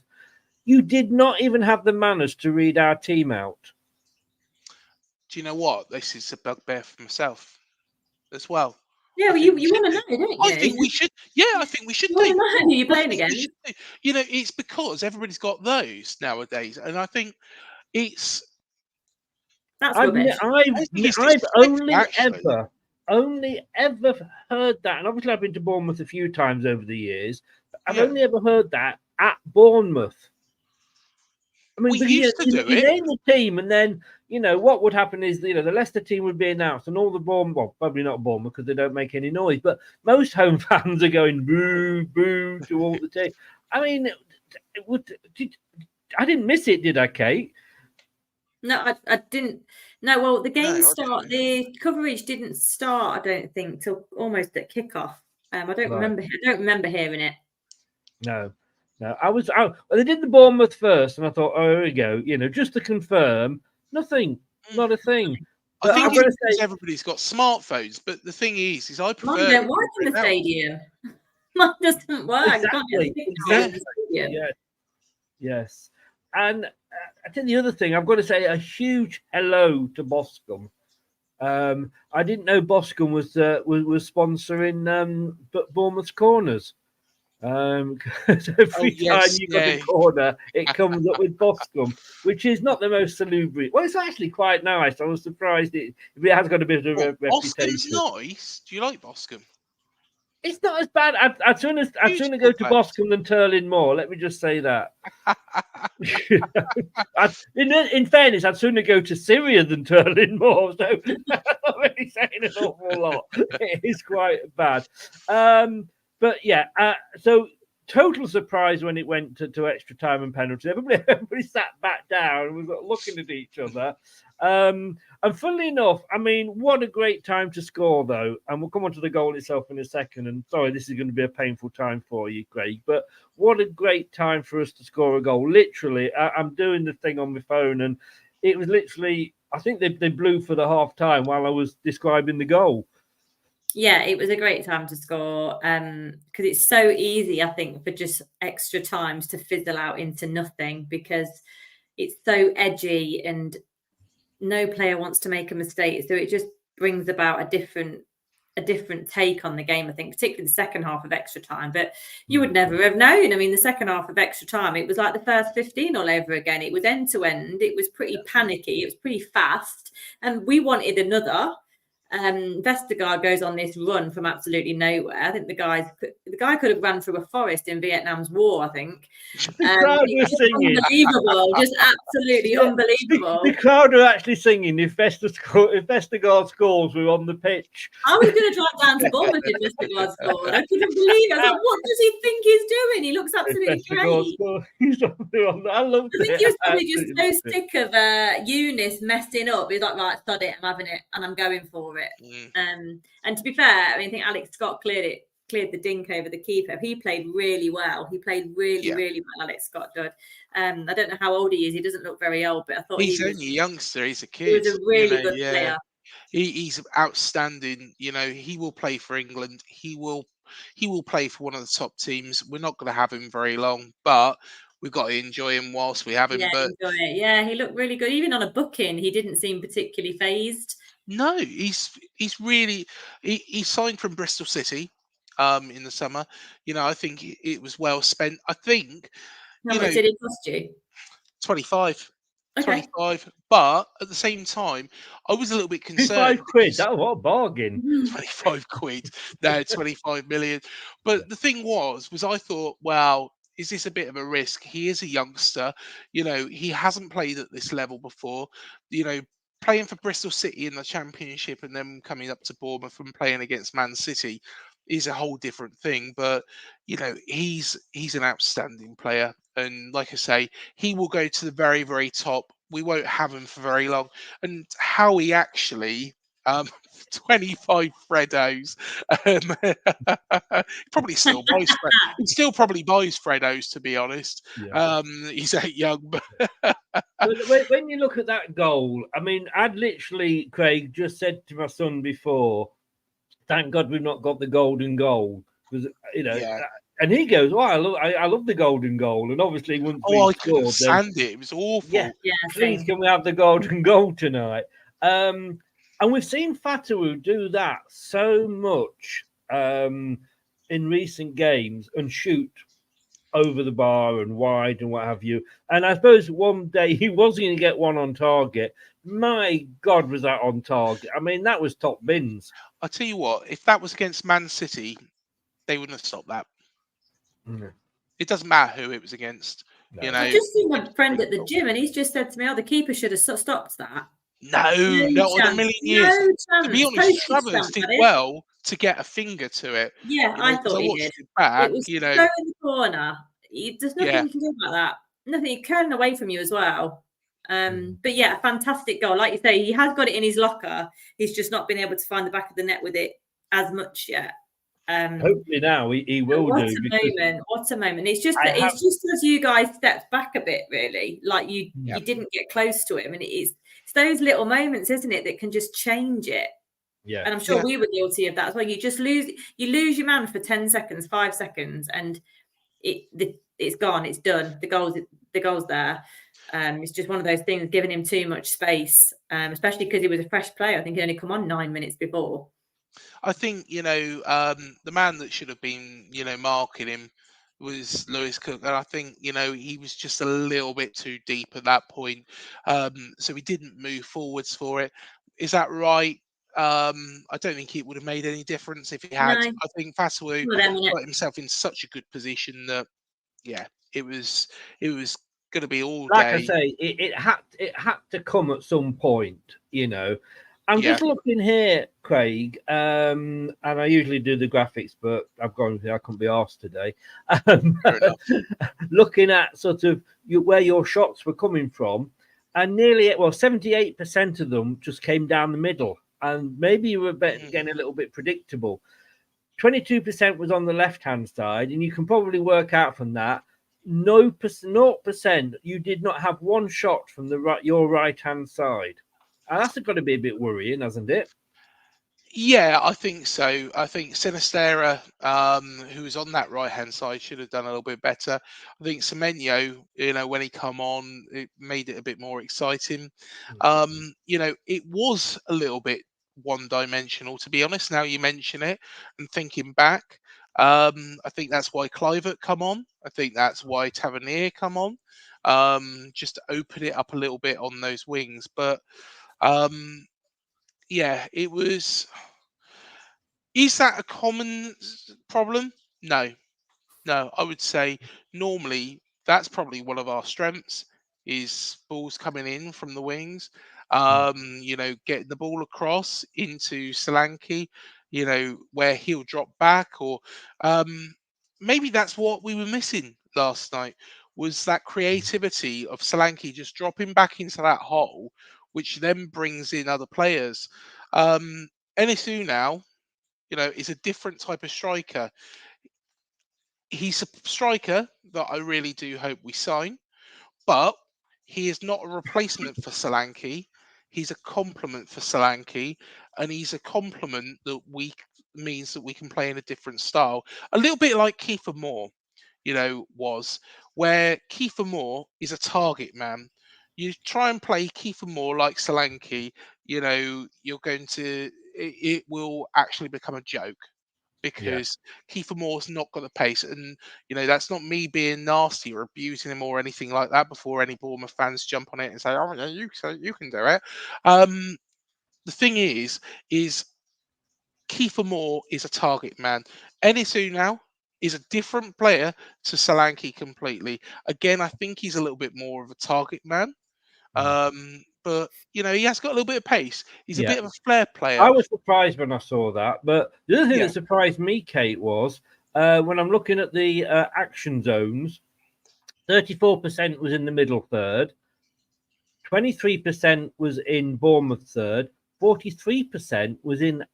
You did not even have the manners to read our team out. Do you know what? This is a bugbear for myself as well. Yeah, well, you want to know, don't you? I think we should. Yeah, I think we should. You want to know who you're playing against. It's because everybody's got those nowadays, and I think it's. That's rubbish. I've only ever heard that, and obviously I've been to Bournemouth a few times over the years. I've only ever heard that at Bournemouth. I mean, we used to do it. You name the team, and then what would happen is the Leicester team would be announced, and all the probably not Bournemouth because they don't make any noise, but most home fans are going boo boo to all the team. I mean, I didn't miss it, did I, Kate? No, I didn't. No, well, the coverage didn't start, I don't think, till almost at kickoff. I don't remember hearing it. No. They did the Bournemouth first, and I thought, oh, here we go. Just to confirm, nothing, not a thing. But I think everybody's got smartphones, but the thing is I prefer. Mine don't work in the stadium. Mine doesn't work. Exactly. Yes. And I think the other thing, I've got to say a huge hello to Boscombe. I didn't know Boscombe was sponsoring Bournemouth's corners. Every time you got a corner, it comes up with Boscombe, which is not the most salubrious. Well, it's actually quite nice. I was surprised it has got a bit of a reputation. Boscombe's nice. Do you like Boscombe? It's not as bad. I'd sooner go to Boscombe than Turlin Moor. Let me just say that. In fairness, I'd sooner go to Syria than Turlin Moor. So I'm not really saying an awful lot. It is quite bad. But yeah, so total surprise when it went to extra time and penalty. Everybody sat back down and was looking at each other. And funnily enough, I mean, what a great time to score, though. And we'll come on to the goal itself in a second. And sorry, this is going to be a painful time for you, Craig. But what a great time for us to score a goal. Literally, I'm doing the thing on my phone, and it was literally, I think they blew for the half time while I was describing the goal. Yeah, it was a great time to score because it's so easy, I think, for just extra times to fizzle out into nothing because it's so edgy and no player wants to make a mistake. So it just brings about a different take on the game, I think, particularly the second half of extra time. But you would never have known. I mean, the second half of extra time, it was like the first 15 all over again. It was end to end. It was pretty panicky. It was pretty fast. And we wanted another. Vestergaard goes on this run from absolutely nowhere. I think the guy could have run through a forest in Vietnam's war. I think the crowd was singing, unbelievable, just absolutely unbelievable. The crowd were actually singing. If Vestergaard scores, we're on the pitch. I was going to drive down to Bournemouth if Vestergaard scored. I couldn't believe it. I was like, what does he think he's doing? He looks absolutely great. I loved it. I think he was probably just so sick of Eunice messing up. He's like, right, sod it, I'm having it, and I'm going for it. And to be fair, I mean, I think Alex Scott cleared the dink over the keeper. He played really well. He played really well, Alex Scott did. I don't know how old he is. He doesn't look very old, but I thought he's only a youngster. He's a kid. He was a really good player. He's outstanding. You know, he will play for England. He will play for one of the top teams. We're not going to have him very long, but we've got to enjoy him whilst we have him. Enjoy it. Yeah, he looked really good. Even on a booking, he didn't seem particularly phased. No, he's really he signed from Bristol City in the summer. You know, I think it was well spent. I think how much did it cost you? 25. Okay. 25. But at the same time, I was a little bit concerned. 25 quid, that was a bargain. 25 quid. No, 25 million. But the thing was I thought, wow, is this a bit of a risk? He is a youngster. You know, he hasn't played at this level before. You know, playing for Bristol City in the Championship and then coming up to Bournemouth and playing against Man City is a whole different thing. But, you know, he's an outstanding player. And like I say, he will go to the very, very top. We won't have him for very long. And how he actually... 25 Freddos. Probably still buys he still probably buys Freddos, to be honest. Yeah. He's that young. When you look at that goal, I mean, I'd literally, Craig, just said to my son before, thank God we've not got the golden goal. Because, you know, and he goes, "Oh, I love the golden goal." And obviously, once I couldn't stand it. It was awful. Yeah, please, can we have the golden goal tonight? And we've seen Fatawu do that so much in recent games and shoot over the bar and wide and what have you. And I suppose one day he was going to get one on target. My God, was that on target? I mean, that was top bins. I'll tell you what, if that was against Man City, they wouldn't have stopped that. Mm. It doesn't matter who it was against. No. You know, I've just seen a friend at the gym and he's just said to me, the keeper should have stopped that. No, not in a million years. To be honest, Travers did well to get a finger to it. Yeah, you know, I thought he did. It was so in the corner. There's nothing you can do about that. Nothing curling away from you as well. But yeah, fantastic goal. Like you say, he has got it in his locker. He's just not been able to find the back of the net with it as much yet. Hopefully now he will what do. What a moment! It's just as you guys stepped back a bit, really. Like you didn't get close to him, and it's those little moments, isn't it, that can just change it. Yeah, and I'm sure we were guilty of that as well. You just lose your man for 10 seconds, 5 seconds, and it's gone. It's done. The goal's there. It's just one of those things, giving him too much space, especially because he was a fresh player. I think he only come on 9 minutes before. I think, the man that should have been, marking him was Lewis Cook. And I think, he was just a little bit too deep at that point. So he didn't move forwards for it. Is that right? I don't think it would have made any difference if he had. No. I think Fatawu got himself in such a good position that, it was going to be all like day. I say, it had to come at some point, I'm just looking here, Craig, and I usually do the graphics, but I couldn't be asked today. Looking at sort of where your shots were coming from, and 78% of them just came down the middle, and maybe you were getting a little bit predictable. 22% was on the left-hand side, and you can probably work out from that, 0%, you did not have one shot from your right-hand side. And that's got to be a bit worrying, hasn't it? Yeah, I think so. I think Sinistera, who was on that right hand side, should have done a little bit better. I think Semenyo, when he come on, it made it a bit more exciting. It was a little bit one dimensional, to be honest. Now you mention it, and thinking back, I think that's why Clivert come on. I think that's why Tavernier come on, just to open it up a little bit on those wings. But yeah, it was. Is that a common problem? No, no. I would say normally that's probably one of our strengths is balls coming in from the wings. Getting the ball across into Solanke, where he'll drop back, or maybe that's what we were missing last night was that creativity of Solanke just dropping back into that hole, which then brings in other players. Enisu now, is a different type of striker. He's a striker that I really do hope we sign, but he is not a replacement for Solanke. He's a complement for Solanke, and he's a complement that means that we can play in a different style. A little bit like Kiefer Moore, was where Kiefer Moore is a target man. You try and play Kiefer Moore like Solanke, you're going to it will actually become a joke because Kiefer Moore's not got the pace. And, that's not me being nasty or abusing him or anything like that before any Bournemouth fans jump on it and say, oh, yeah, you can do it. The thing is Kiefer Moore is a target man. Enisu now is a different player to Solanke completely. Again, I think he's a little bit more of a target man. But he has got a little bit of pace. He's a bit of a flair player. I was surprised when I saw that. But the other thing that surprised me, Kate, was when I'm looking at the action zones, 34% was in the middle third, 23% was in Bournemouth third, 43% was in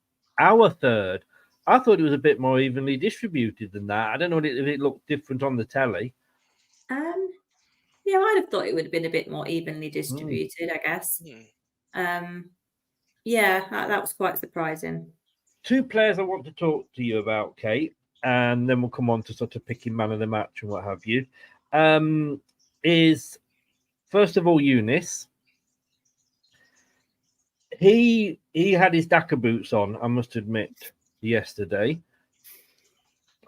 our third. I thought it was a bit more evenly distributed than that. I don't know if it looked different on the telly. Yeah, I'd have thought it would have been a bit more evenly distributed, I guess. Yeah, that was quite surprising. Two players I want to talk to you about, Kate, and then we'll come on to sort of picking man of the match and what have you. Is first of all Eunice. He had his Dakar boots on, I must admit, yesterday.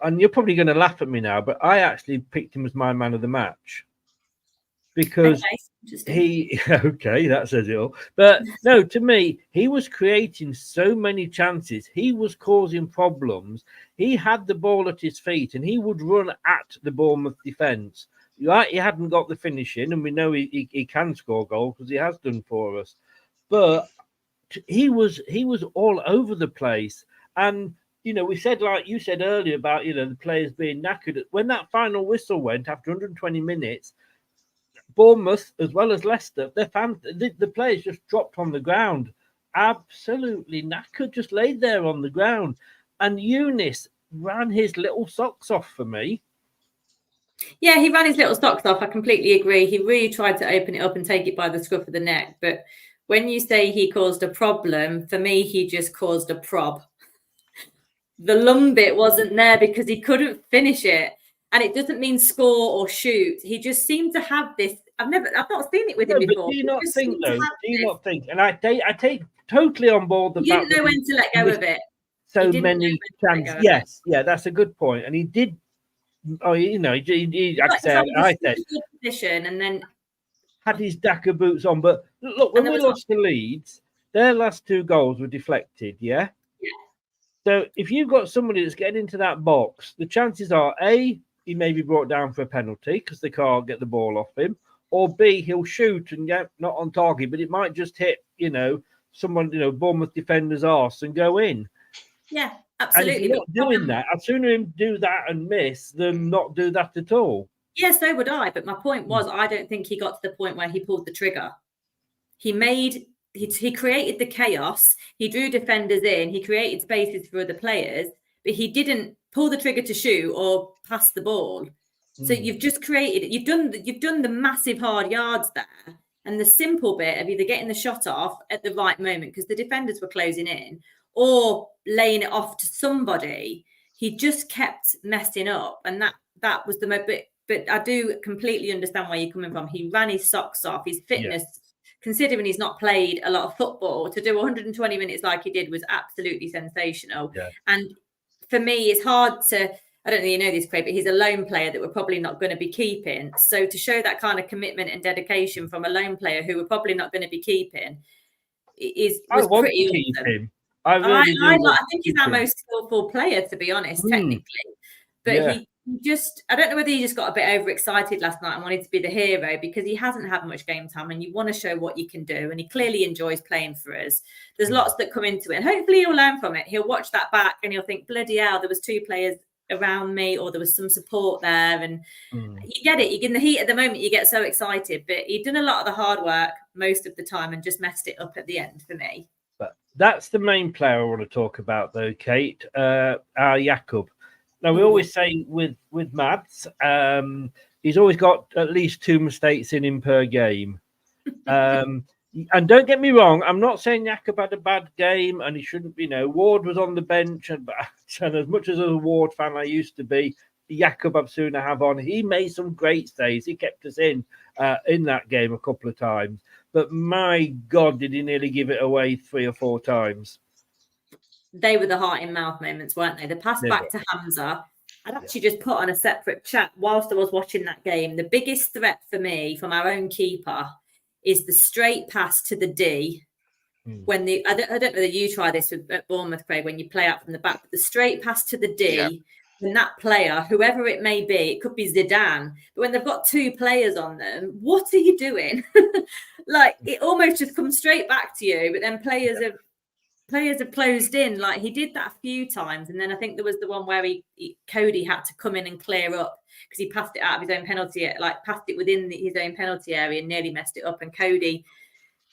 And you're probably going to laugh at me now, but I actually picked him as my man of the match. Because that says it all. But no, to me, he was creating so many chances. He was causing problems. He had the ball at his feet and he would run at the Bournemouth defence. Right, he hadn't got the finishing, and we know he can score goals because he has done for us. But he was all over the place. And we said, like you said earlier about the players being knackered. When that final whistle went after 120 minutes. Bournemouth, as well as Leicester, the players just dropped on the ground, absolutely knackered, just laid there on the ground. And Eunice ran his little socks off for me. Yeah, he ran his little socks off. I completely agree. He really tried to open it up and take it by the scruff of the neck. But when you say he caused a problem, for me, he just caused a prob. The lung bit wasn't there because he couldn't finish it. And it doesn't mean score or shoot. He just seemed to have this. I've not seen it with him before. Do you not think, though? Do you not think? And I take totally on board the fact that he didn't know when to let go of it. So many chances. Yes, that's a good point. And he did. Oh, he I said, position, and then had his Dakar boots on. But look, when we lost to Leeds, their last two goals were deflected. Yeah. So if you've got somebody that's getting into that box, the chances are A, he may be brought down for a penalty because they can't get the ball off him, or B, he'll shoot and not on target, but it might just hit, someone, Bournemouth defender's arse and go in. Yeah, And if absolutely. you're not doing that, I'd sooner him do that and miss than not do that at all. Yeah, so would I. But my point was, I don't think he got to the point where he pulled the trigger. He created the chaos. He drew defenders in. He created spaces for other players, but he didn't pull the trigger to shoot or pass the ball. So you've just created it. You've done the massive hard yards there, and the simple bit of either getting the shot off at the right moment because the defenders were closing in, or laying it off to somebody. He just kept messing up, and that was the most. But I do completely understand where you're coming from. He ran his socks off. His fitness, considering he's not played a lot of football, to do 120 minutes like he did was absolutely sensational. Yeah. And for me, it's hard to. I don't really know this, Craig, but he's a loan player that we're probably not going to be keeping. So to show that kind of commitment and dedication from a loan player who we're probably not going to be keeping was pretty awesome. Him. I think he's our most skillful player, to be honest, technically. But he just, I don't know whether he just got a bit overexcited last night and wanted to be the hero because he hasn't had much game time and you want to show what you can do. And he clearly enjoys playing for us. There's lots that come into it. And hopefully he'll learn from it. He'll watch that back and he'll think, bloody hell, there was 2 players around me or there was some support there. And you get it. In the heat at the moment, you get so excited. But he'd done a lot of the hard work most of the time and just messed it up at the end for me. But that's the main player I want to talk about, though, Kate. Our Jakub. Now, we always say with Mads, he's always got at least 2 mistakes in him per game. And don't get me wrong, I'm not saying Jakub had a bad game and he shouldn't be. Ward was on the bench. And as much as a Ward fan I used to be, Jakub I'd sooner have on. He made some great saves. He kept us in that game a couple of times. But my God, did he nearly give it away 3 or 4 times. They were the heart in mouth moments, weren't they? The pass back to Hamza. I'd actually just put on a separate chat whilst I was watching that game. The biggest threat for me from our own keeper is the straight pass to the D. When I don't know whether you try this at Bournemouth, Craig, when you play out from the back, but the straight pass to the D, when that player, whoever it may be, it could be Zidane, but when they've got 2 players on them, what are you doing? Like, it almost just comes straight back to you, but then players have closed in. Like, he did that a few times, and then I think there was the one where Cody had to come in and clear up because he passed it out of his own penalty, passed it within his own penalty area and nearly messed it up. And Cody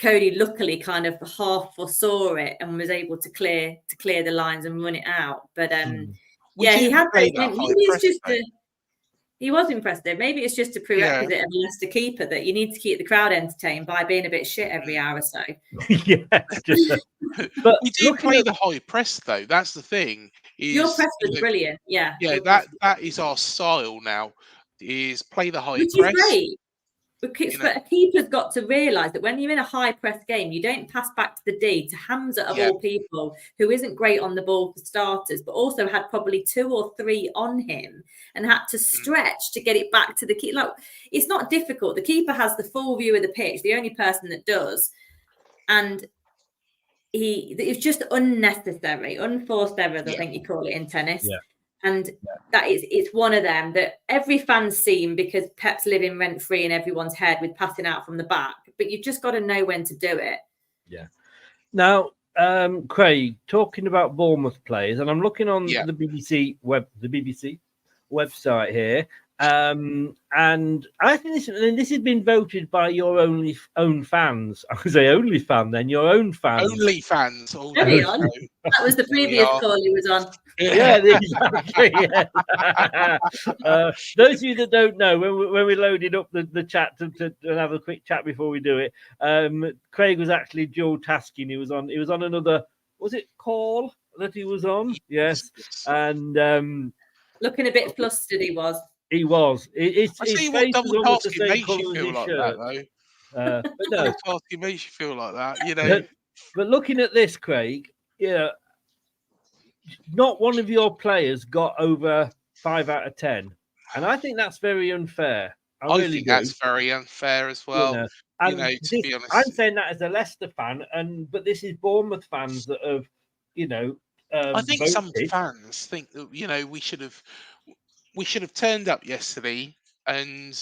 luckily kind of half foresaw it and was able to clear the lines and run it out. But he had maybe it's just he was impressive. Maybe it's just a prerequisite of a Leicester keeper that you need to keep the crowd entertained by being a bit shit every hour or so. But we do play the high press, though. That's the thing. Your press was brilliant. Yeah. Yeah, that is our style now. Is play the high Which press. Is great. But a keeper's got to realise that when you're in a high press game, you don't pass back to the D, to Hamza of all people, who isn't great on the ball for starters, but also had probably 2 or 3 on him and had to stretch to get it back to the keeper. Like, it's not difficult. The keeper has the full view of the pitch, the only person that does. And it's just unnecessary, unforced errors, I think you call it in tennis. Yeah. And it's one of them that every fan's seen because Pep's living rent-free in everyone's head with passing out from the back. But you've just got to know when to do it. Yeah. Now, Craig, talking about Bournemouth players, and I'm looking on the BBC website here, and I think this has been voted by your own fans. I would say only fan, then your own fans. Only fans. That was the previous call he was on. Yeah, exactly. Yeah. Those of you that don't know, when we loaded up the chat to have a quick chat before we do it, Craig was actually dual tasking. He was on another, was it call that he was on? Yes, and looking a bit flustered he was. He was. I see what double tasking makes you feel like that, though. But no, double tasking makes you feel like that, But looking at this, Craig, not one of your players got over 5 out of 10, and I think that's very unfair. I really think that's very unfair as well. To be honest, I'm saying that as a Leicester fan, but this is Bournemouth fans that have, I think voted. some fans think that we should have turned up yesterday and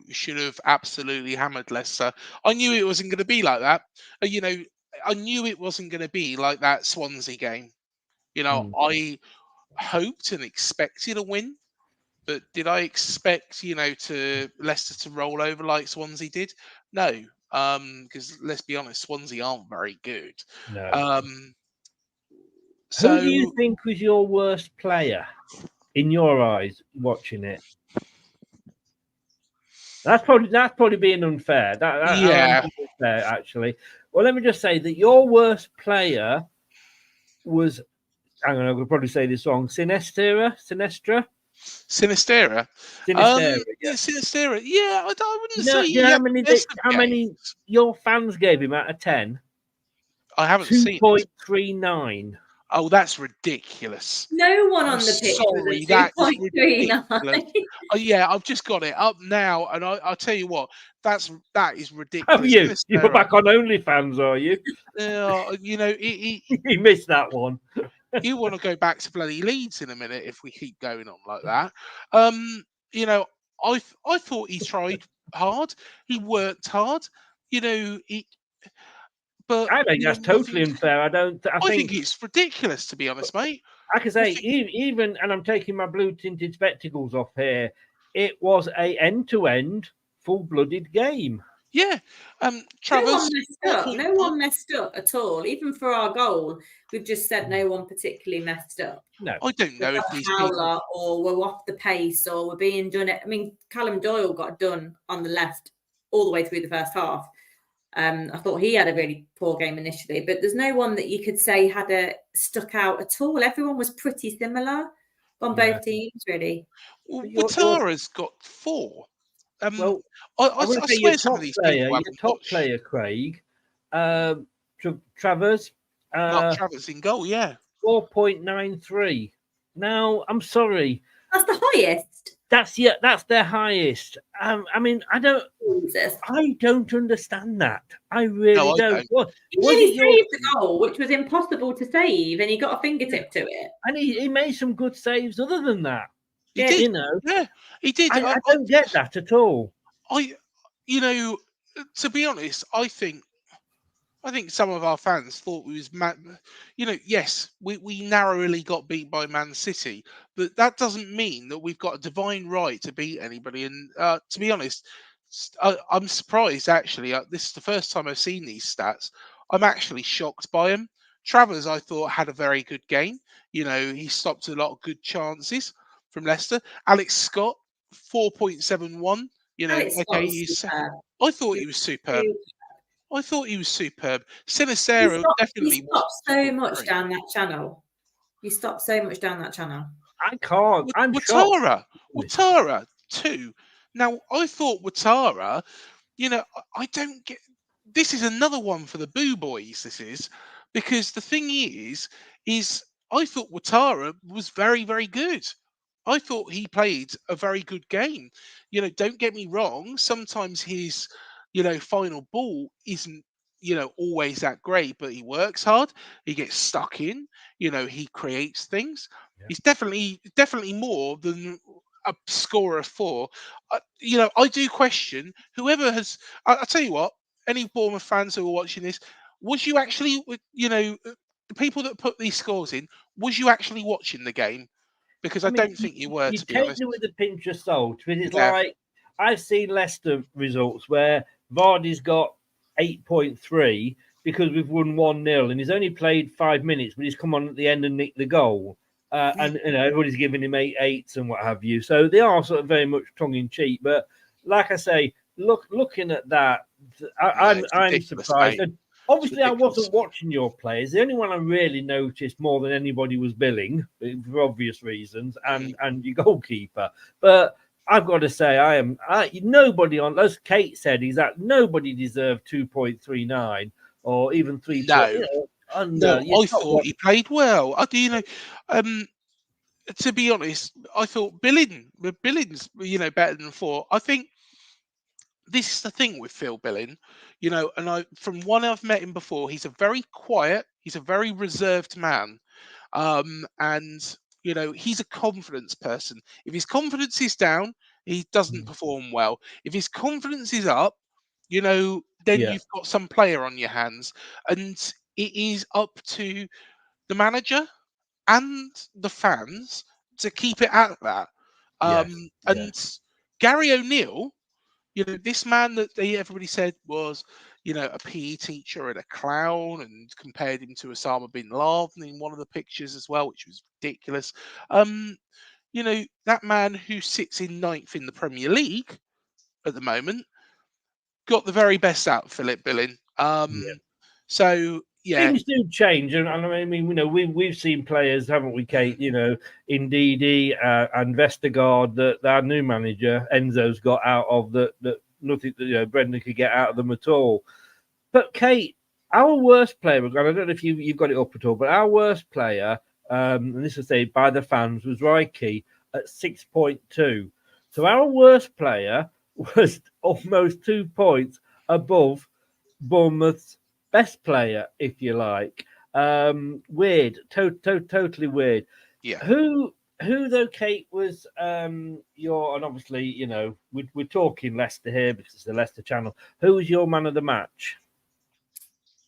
should have absolutely hammered Leicester. I knew it wasn't going to be like that. I knew it wasn't going to be like that Swansea game. I hoped and expected a win, but did I expect, to Leicester to roll over like Swansea did? No, because let's be honest, Swansea aren't very good. No. Who do you So think was your worst player in your eyes watching it? That's probably being unfair. I'm yeah, being unfair, actually. Well, let me just say that your worst player was. Hang on, I could probably say this wrong. Sinistera. Sinistera. Sinistera. Yeah, Sinistera. Yeah, I wouldn't Do say you know how games. many your fans gave him out of 10? I haven't seen 2.39. Oh, that's ridiculous. No one I'm on the pitch sorry, was that a is 2.39. ridiculous. Oh, yeah, I've just got it up now, and I'll tell you what, that is ridiculous. Have you? You're Sinistera, back on OnlyFans, are you? he You missed that one. you want to go back to bloody Leeds in a minute if we keep going on like that. Um, you know, I thought he tried hard, he worked hard. But I think that's totally unfair. I think it's ridiculous, to be honest, mate. I can say, even, and I'm taking my blue tinted spectacles off here, it was a end-to-end, full-blooded game. Yeah. Travers. No one messed up at all. Even for our goal, we've just said no one particularly messed up. No. I don't know if these people... or we're off the pace, or we're being done. I mean, Callum Doyle got done on the left all the way through the first half. I thought he had a really poor game initially, but there's no one that you could say stuck out at all. Everyone was pretty similar on both teams, really. Watara's got 4. I say swear some of these people your top player, Craig, Travers. Mark Travers in goal, yeah. 4.93. Now, I'm sorry. That's the highest. That's their highest. I mean, I don't understand that. I really don't. He nearly saved the goal, which was impossible to save, and he got a fingertip to it. And he made some good saves other than that. He did. Yeah, he did. I don't get that at all. To be honest, I think some of our fans thought we was yes, we narrowly got beat by Man City, but that doesn't mean that we've got a divine right to beat anybody. And to be honest, I'm surprised, actually. This is the first time I've seen these stats. I'm actually shocked by them. Travers, I thought, had a very good game. He stopped a lot of good chances from Leicester. Alex Scott, 4.71. I thought he was superb. I thought he was superb. Sinistera definitely. He stopped so much down that channel. He stopped so much down that channel. I can't. I'm shocked. Watara 2. Now, I thought Watara, I don't get. This is another one for the Boo Boys. This is because the thing is I thought Watara was very, very good. I thought he played a very good game. Don't get me wrong. Sometimes his final ball isn't, always that great, but he works hard. He gets stuck in, he creates things. Yeah. He's definitely more than a scorer of 4. I do question whoever has, I'll tell you what, any Bournemouth fans who are watching this, was you actually, the people that put these scores in, was you actually watching the game? Because I don't think you were, to be honest. You take it with a pinch of salt. It's like, I've seen Leicester results where Vardy's got 8.3 because we've won 1-0 and he's only played 5 minutes, but he's come on at the end and nicked the goal. And everybody's giving him 8/8s and what have you. So they are sort of very much tongue in cheek. But like I say, looking at that, I'm surprised. And obviously, I wasn't watching your players. The only one I really noticed more than anybody was Billing, for obvious reasons, and your goalkeeper. But I've got to say, nobody on, as Kate said, nobody deserved 2.39 or even 3. No, I thought he played well. To be honest, I thought Billings, better than 4. I think this is the thing with Phil Billing, and from one I've met him before, he's a very quiet, he's a very reserved man, and he's a confidence person. If his confidence is down, he doesn't perform well. If his confidence is up, then you've got some player on your hands, and it is up to the manager and the fans to keep it at that. And Gary O'Neill, this man that everybody said was, a PE teacher and a clown, and compared him to Osama bin Laden in one of the pictures as well, which was ridiculous. That man who sits in 9th in the Premier League at the moment got the very best out of Philip Billing. So things do change, and I mean, we've seen players, haven't we, Kate? Ndidi and Vestergaard, that our new manager Enzo's got out of that nothing that Brendan could get out of them at all. But Kate, our worst player, and I don't know if you've got it up at all, but our worst player, and this is said by the fans, was Reiki at 6.2. So our worst player was almost 2 points above Bournemouth's best player, if you like. Weird, totally weird. Yeah. Who though, Kate, was your, and obviously we're talking Leicester here because it's the Leicester channel. Who was your man of the match?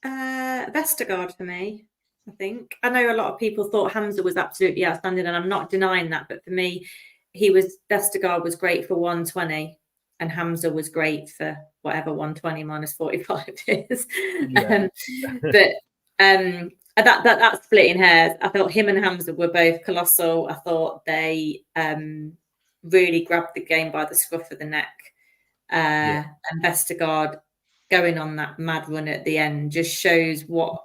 Vestergaard for me, I think. I know a lot of people thought Hamza was absolutely outstanding, and I'm not denying that. But for me, Vestergaard was great for 120. And Hamza was great for whatever 120 minus 45 is. But that's splitting hairs. I thought him and Hamza were both colossal. I thought they really grabbed the game by the scruff of the neck. And Vestergaard going on that mad run at the end just shows what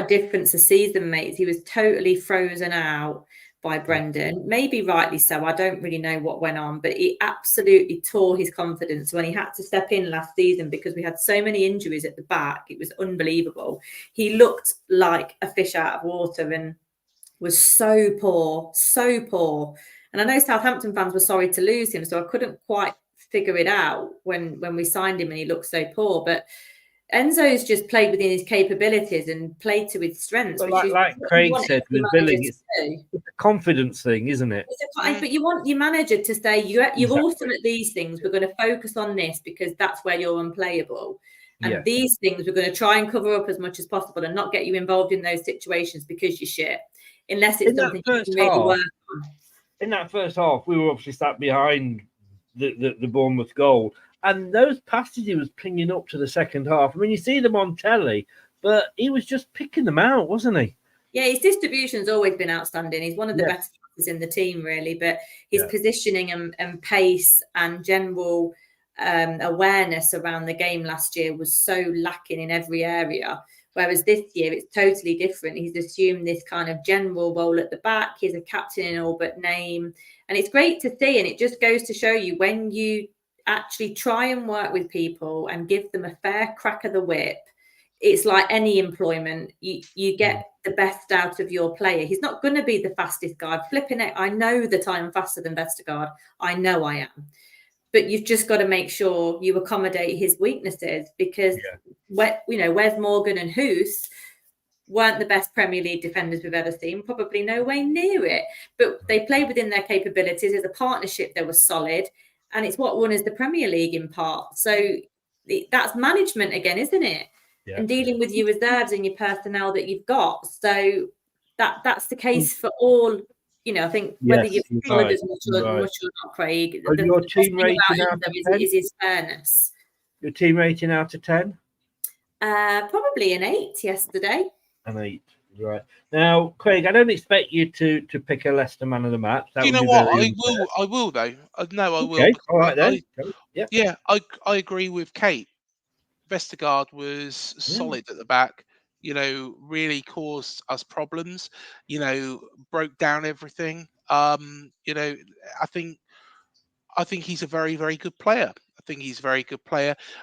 a difference a season makes. He was totally frozen out by Brendan, maybe rightly so. I don't really know what went on, but it absolutely tore his confidence when he had to step in last season because we had so many injuries at the back. It was unbelievable. He looked like a fish out of water and was so poor. And I know Southampton fans were sorry to lose him, so I couldn't quite figure it out when we signed him and he looked so poor. But Enzo's just played within his capabilities and played to his strengths. But like Craig said with Billing, it's a confidence thing, isn't it? But you want your manager to say, you're awesome at these things. We're going to focus on this because that's where you're unplayable. And these things we're going to try and cover up as much as possible and not get you involved in those situations because you're shit. Unless it's something you can really work on. In that first half, we were obviously sat behind the Bournemouth goal. And those passes he was pinging up to the second half. I mean, you see them on telly, but he was just picking them out, wasn't he? Yeah, his distribution's always been outstanding. He's one of the best players in the team, really. But his positioning and pace and general awareness around the game last year was so lacking in every area. Whereas this year, it's totally different. He's assumed this kind of general role at the back. He's a captain in all but name. And it's great to see. And it just goes to show you when you actually try and work with people and give them a fair crack of the whip, it's like any employment. You get the best out of your player. He's not going to be the fastest guy. Flipping it, I know that I'm faster than Vestergaard. I know I am. But you've just got to make sure you accommodate his weaknesses because, Wes Morgan and Hoos weren't the best Premier League defenders we've ever seen, probably no way near it. But they played within their capabilities. As a partnership, they were solid. And it's what won us the Premier League in part. So that's management again, isn't it? Yeah. And dealing with your reserves and your personnel that you've got. So that's the case for all. I think whether you've followed as much or not, Craig. Your team rating out of 10 is his fairness. Your team rating out of 10? Probably an 8 yesterday. An 8. Right. Now, Craig, I don't expect you to pick a Leicester man of the match. Do you know what? I will, though. No, I will. All right, then. Yeah, I agree with Kate. Vestergaard was solid at the back, really caused us problems, broke down everything. I think he's a very, very good player.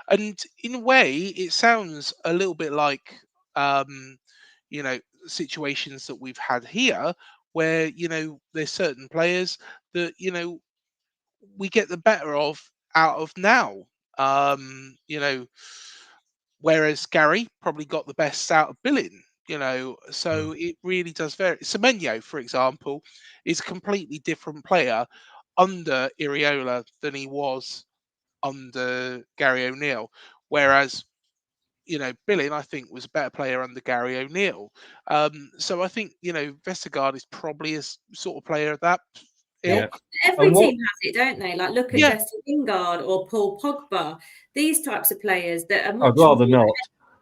And in a way, it sounds a little bit like, situations that we've had here where there's certain players that we get the better out of now, whereas Gary probably got the best out of Billing, so it really does vary. Semenyo, for example, is a completely different player under Iriola than he was under Gary O'Neill, whereas Billing, I think, was a better player under Gary O'Neill. So I think, Vestergaard is probably a sort of player of that ilk. Every team has it, don't they? Like, look at Jesse Lingard or Paul Pogba. These types of players that are much I'd rather not.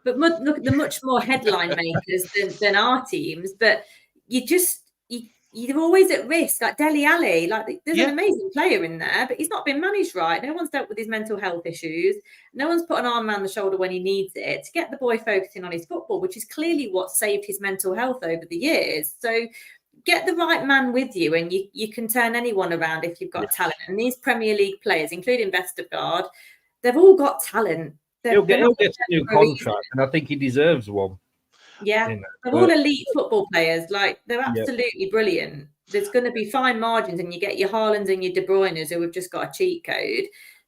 But look, they're much more headline makers than our teams. But you're always at risk. Like Dele Alli, like there's an amazing player in there, but he's not been managed right. No one's dealt with his mental health issues. No one's put an arm around the shoulder when he needs it to get the boy focusing on his football, which is clearly what saved his mental health over the years. So get the right man with you, and you can turn anyone around if you've got talent. And these Premier League players, including Vestergaard, they've all got talent. He'll get a new contract, and I think he deserves one. Yeah, they're all elite football players. Like, they're absolutely brilliant. There's going to be fine margins, and you get your Haalands and your De Bruynes who have just got a cheat code.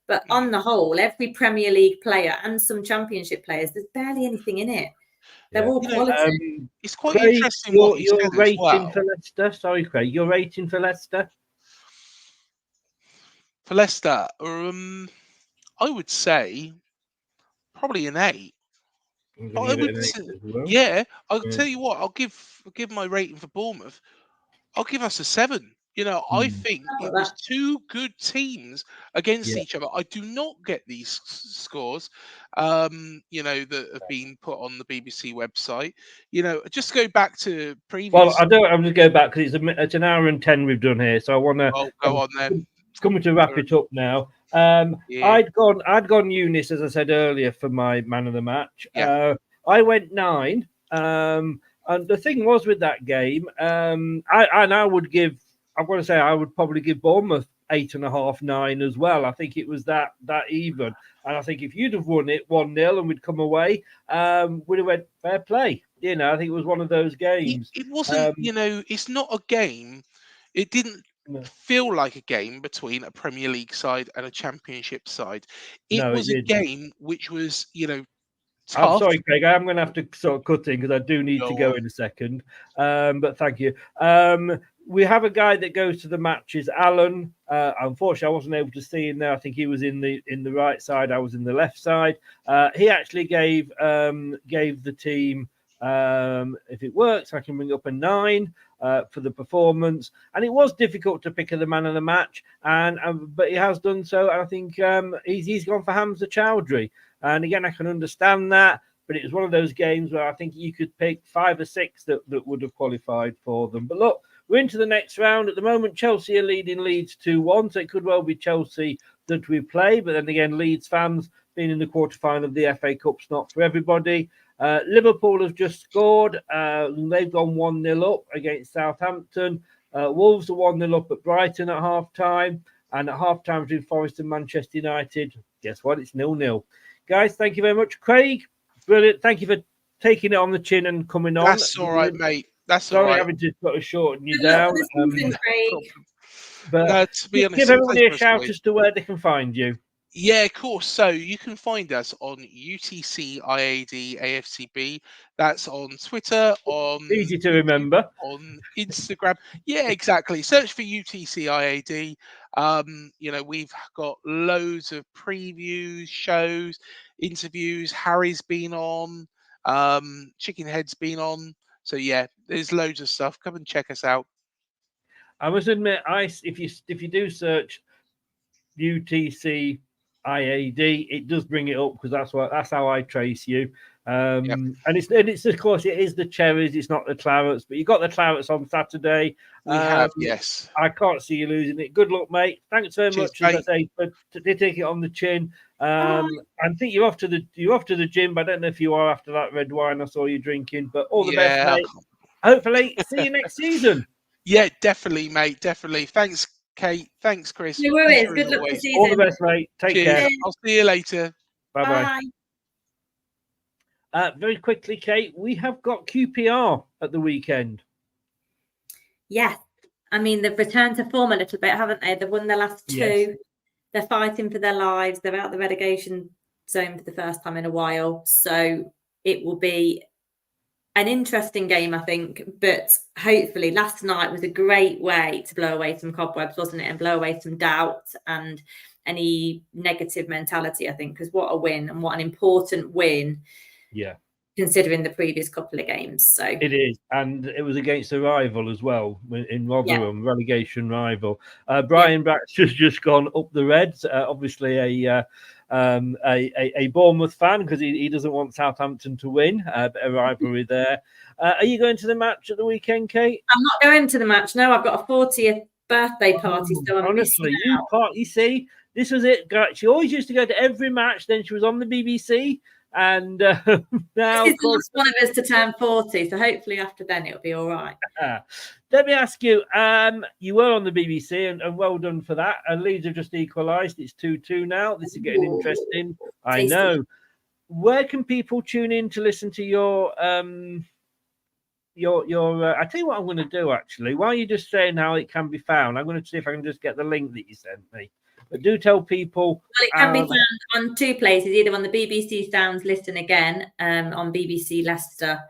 But on the whole, every Premier League player and some Championship players, there's barely anything in it. They're all quality. It's quite interesting what you said rating as well. for Leicester. Sorry, Craig. Your rating for Leicester? For Leicester, I would say probably an 8. I'll tell you what. I'll give my rating for Bournemouth. I'll give us a 7. I think it was two good teams against each other. I do not get these scores, that have been put on the BBC website. Just go back to previous. Well, I'm going to go back because it's an hour and 10 we've done here, so I want to. Oh, go on then. It's coming to wrap it up now. I'd gone Eunice, as I said earlier, for my man of the match. I went 9. And the thing was with that game, I would probably give Bournemouth 8.5, 9 as well. I think it was that even. And I think if you'd have won it 1-0 and we'd come away, we'd have went fair play. I think it was one of those games. It wasn't, it's not a game. It didn't feel like a game between a Premier League side and a Championship side. It was a game which was, tough. I'm sorry, Craig. I'm going to have to sort of cut in because I do need to go in a second. But thank you. We have a guy that goes to the matches, Alan. Unfortunately, I wasn't able to see him there. I think he was in the right side. I was in the left side. He actually gave the team, if it works, I can bring up a 9 for the performance. And it was difficult to pick the man of the match, but he has done so. And I think he's gone for Hamza Chowdhury. And again, I can understand that, but it was one of those games where I think you could pick 5 or 6 that would have qualified for them. But look, we're into the next round. At the moment, Chelsea are leading Leeds 2-1, so it could well be Chelsea that we play. But then again, Leeds fans being in the quarterfinal of the FA Cup's not for everybody. Liverpool have just scored. They've gone 1-0 up against Southampton. Wolves are 1-0 up at Brighton at half-time. And at half-time between Forest and Manchester United, guess what? It's 0-0. Guys, thank you very much. Craig, brilliant. Thank you for taking it on the chin and coming on. That's all right, mate. That's all right. Sorry having to sort of shorten you down. But to be honest, give everybody a shout as to where they can find you. Yeah, of course. So you can find us on UTC IAD AFCB. That's on Twitter, easy to remember, on Instagram. Yeah, exactly. Search for UTC IAD. We've got loads of previews, shows, interviews. Harry's been on. Chickenhead's been on. So yeah, there's loads of stuff. Come and check us out. I must admit, if you do search UTC IAD, it does bring it up because that's how I trace you. And it's of course it is the cherries, it's not the clarets, but you got the clarets on Saturday. We have, yes. I can't see you losing it. Good luck, mate. Thanks very much, as I say, for taking it on the chin. I think you're off to the gym, but I don't know if you are after that red wine I saw you drinking. But all the best, mate. Hopefully, see you next season. Yeah, definitely, mate. Definitely. Thanks, Kate. Thanks, Chris. No worries. Good luck this season. All the best, mate. Take care. I'll see you later. Bye-bye. Very quickly, Kate, we have got QPR at the weekend. Yeah. I mean, they've returned to form a little bit, haven't they? They've won their last 2. Yes. They're fighting for their lives. They're out the relegation zone for the first time in a while. So it will be an interesting game, I think. But hopefully last night was a great way to blow away some cobwebs, wasn't it? And blow away some doubt and any negative mentality, I think, because what a win and what an important win Yeah. Considering the previous couple of games. So it is, and it was against a rival as well in Rotherham, relegation rival. Brian Batch has just gone up the Reds. Obviously a Bournemouth fan, because he doesn't want Southampton to win. A bit of rivalry there. Are you going to the match at the weekend, Kate? I'm not going to the match. No, I've got a 40th birthday party. So I'm honestly, you see, this was it. She always used to go to every match. Then she was on the BBC. And now this is the last one of us to turn 40, so hopefully after then it'll be all right. Let me ask you, you were on the BBC, and well done for that. And Leeds have just equalised. It's 2-2 now. This is getting interesting. I know. Where can people tune in to listen to your I tell you what I'm going to do, actually. While you're just saying how it can be found, I'm going to see if I can just get the link that you sent me. But do tell people. Well, it can be found on two places, either on the BBC Sounds Listen Again, on BBC Leicester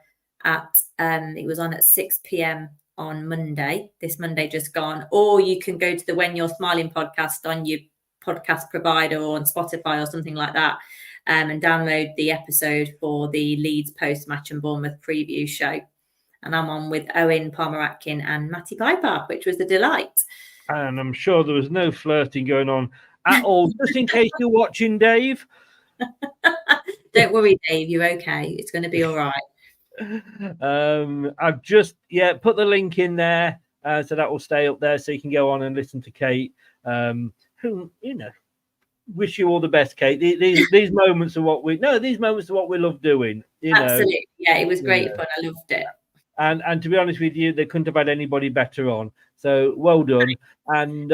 it was on at 6 p.m. on Monday, this Monday just gone, or you can go to the When You're Smiling podcast on your podcast provider or on Spotify or something like that, and download the episode for the Leeds post-match and Bournemouth preview show. And I'm on with Owen Palmer-Atkin and Matty Piper, which was a delight. And I'm sure there was no flirting going on at all. Just in case you're watching, Dave. Don't worry, Dave. You're okay. It's going to be all right. I've just put the link in there, so that will stay up there, so you can go on and listen to Kate. Who wish you all the best, Kate. These moments are what we love doing. Absolutely, yeah. It was great fun. I loved it. And to be honest with you, they couldn't have had anybody better on. So well done. And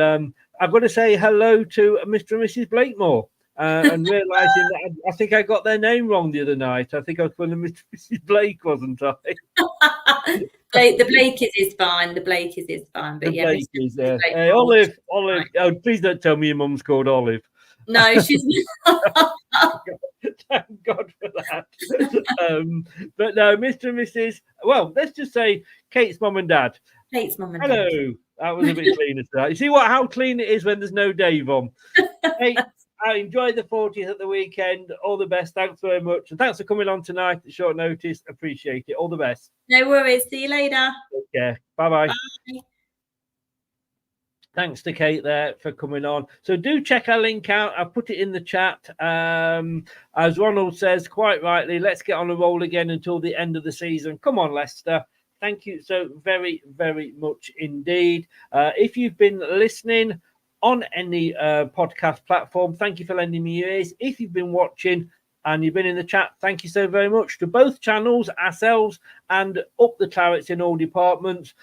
I've got to say hello to Mr. and Mrs. Blakemore, and realising that I think I got their name wrong the other night. I think I was calling them Mr. and Mrs. Blake, wasn't I? The Blake is fine. The Blake is fine. But yeah, Blake is there. Hey, Olive. Oh, please don't tell me your mum's called Olive. No, she's not. Thank God for that. But no, Mr. and Mrs. Well, let's just say Kate's mum and dad. Kate's mum and dad. Hello. That was a bit cleaner today. You see how clean it is when there's no Dave on. Kate, I enjoyed the 40th at the weekend. All the best. Thanks very much. And thanks for coming on tonight at short notice. Appreciate it. All the best. No worries. See you later. Take care. Bye-bye. Bye. Thanks to Kate there for coming on. So do check our link out. I'll put it in the chat. As Ronald says, quite rightly, let's get on a roll again until the end of the season. Come on, Leicester. Thank you so very, very much indeed. If you've been listening on any podcast platform, thank you for lending me your ears. If you've been watching and you've been in the chat, thank you so very much to both channels, ourselves and Up the Clarets in all departments.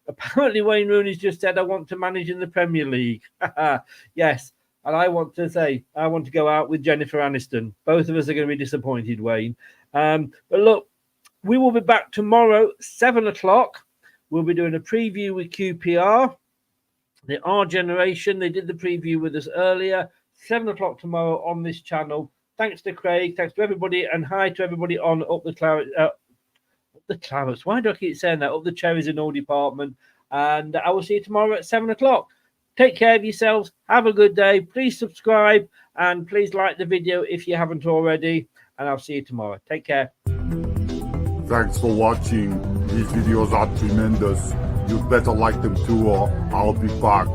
Apparently Wayne Rooney's just said, I want to manage in the Premier League. Yes. And I want to go out with Jennifer Aniston. Both of us are going to be disappointed, Wayne. But look, we will be back tomorrow, 7 o'clock. We'll be doing a preview with QPR. The R Generation, they did the preview with us earlier. 7 o'clock tomorrow on this channel. Thanks to Craig. Thanks to everybody. And hi to everybody on Up the Clarets. The Clarets. Why do I keep saying that? Up the Cherries in all department. And I will see you tomorrow at 7 o'clock. Take care of yourselves. Have a good day. Please subscribe. And please like the video if you haven't already. And I'll see you tomorrow. Take care. Thanks for watching. These videos are tremendous. You better like them too, or I'll be back.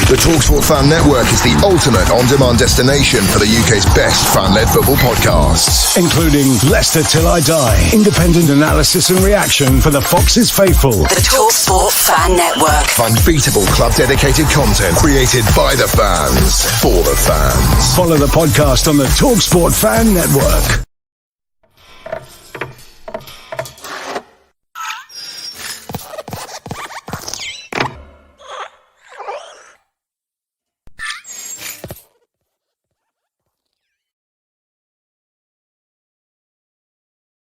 The TalkSport Fan Network is the ultimate on-demand destination for the UK's best fan-led football podcasts, including Leicester Till I Die, independent analysis and reaction for the Foxes faithful. The TalkSport Fan Network, unbeatable club-dedicated content created by the fans for the fans. Follow the podcast on the TalkSport Fan Network.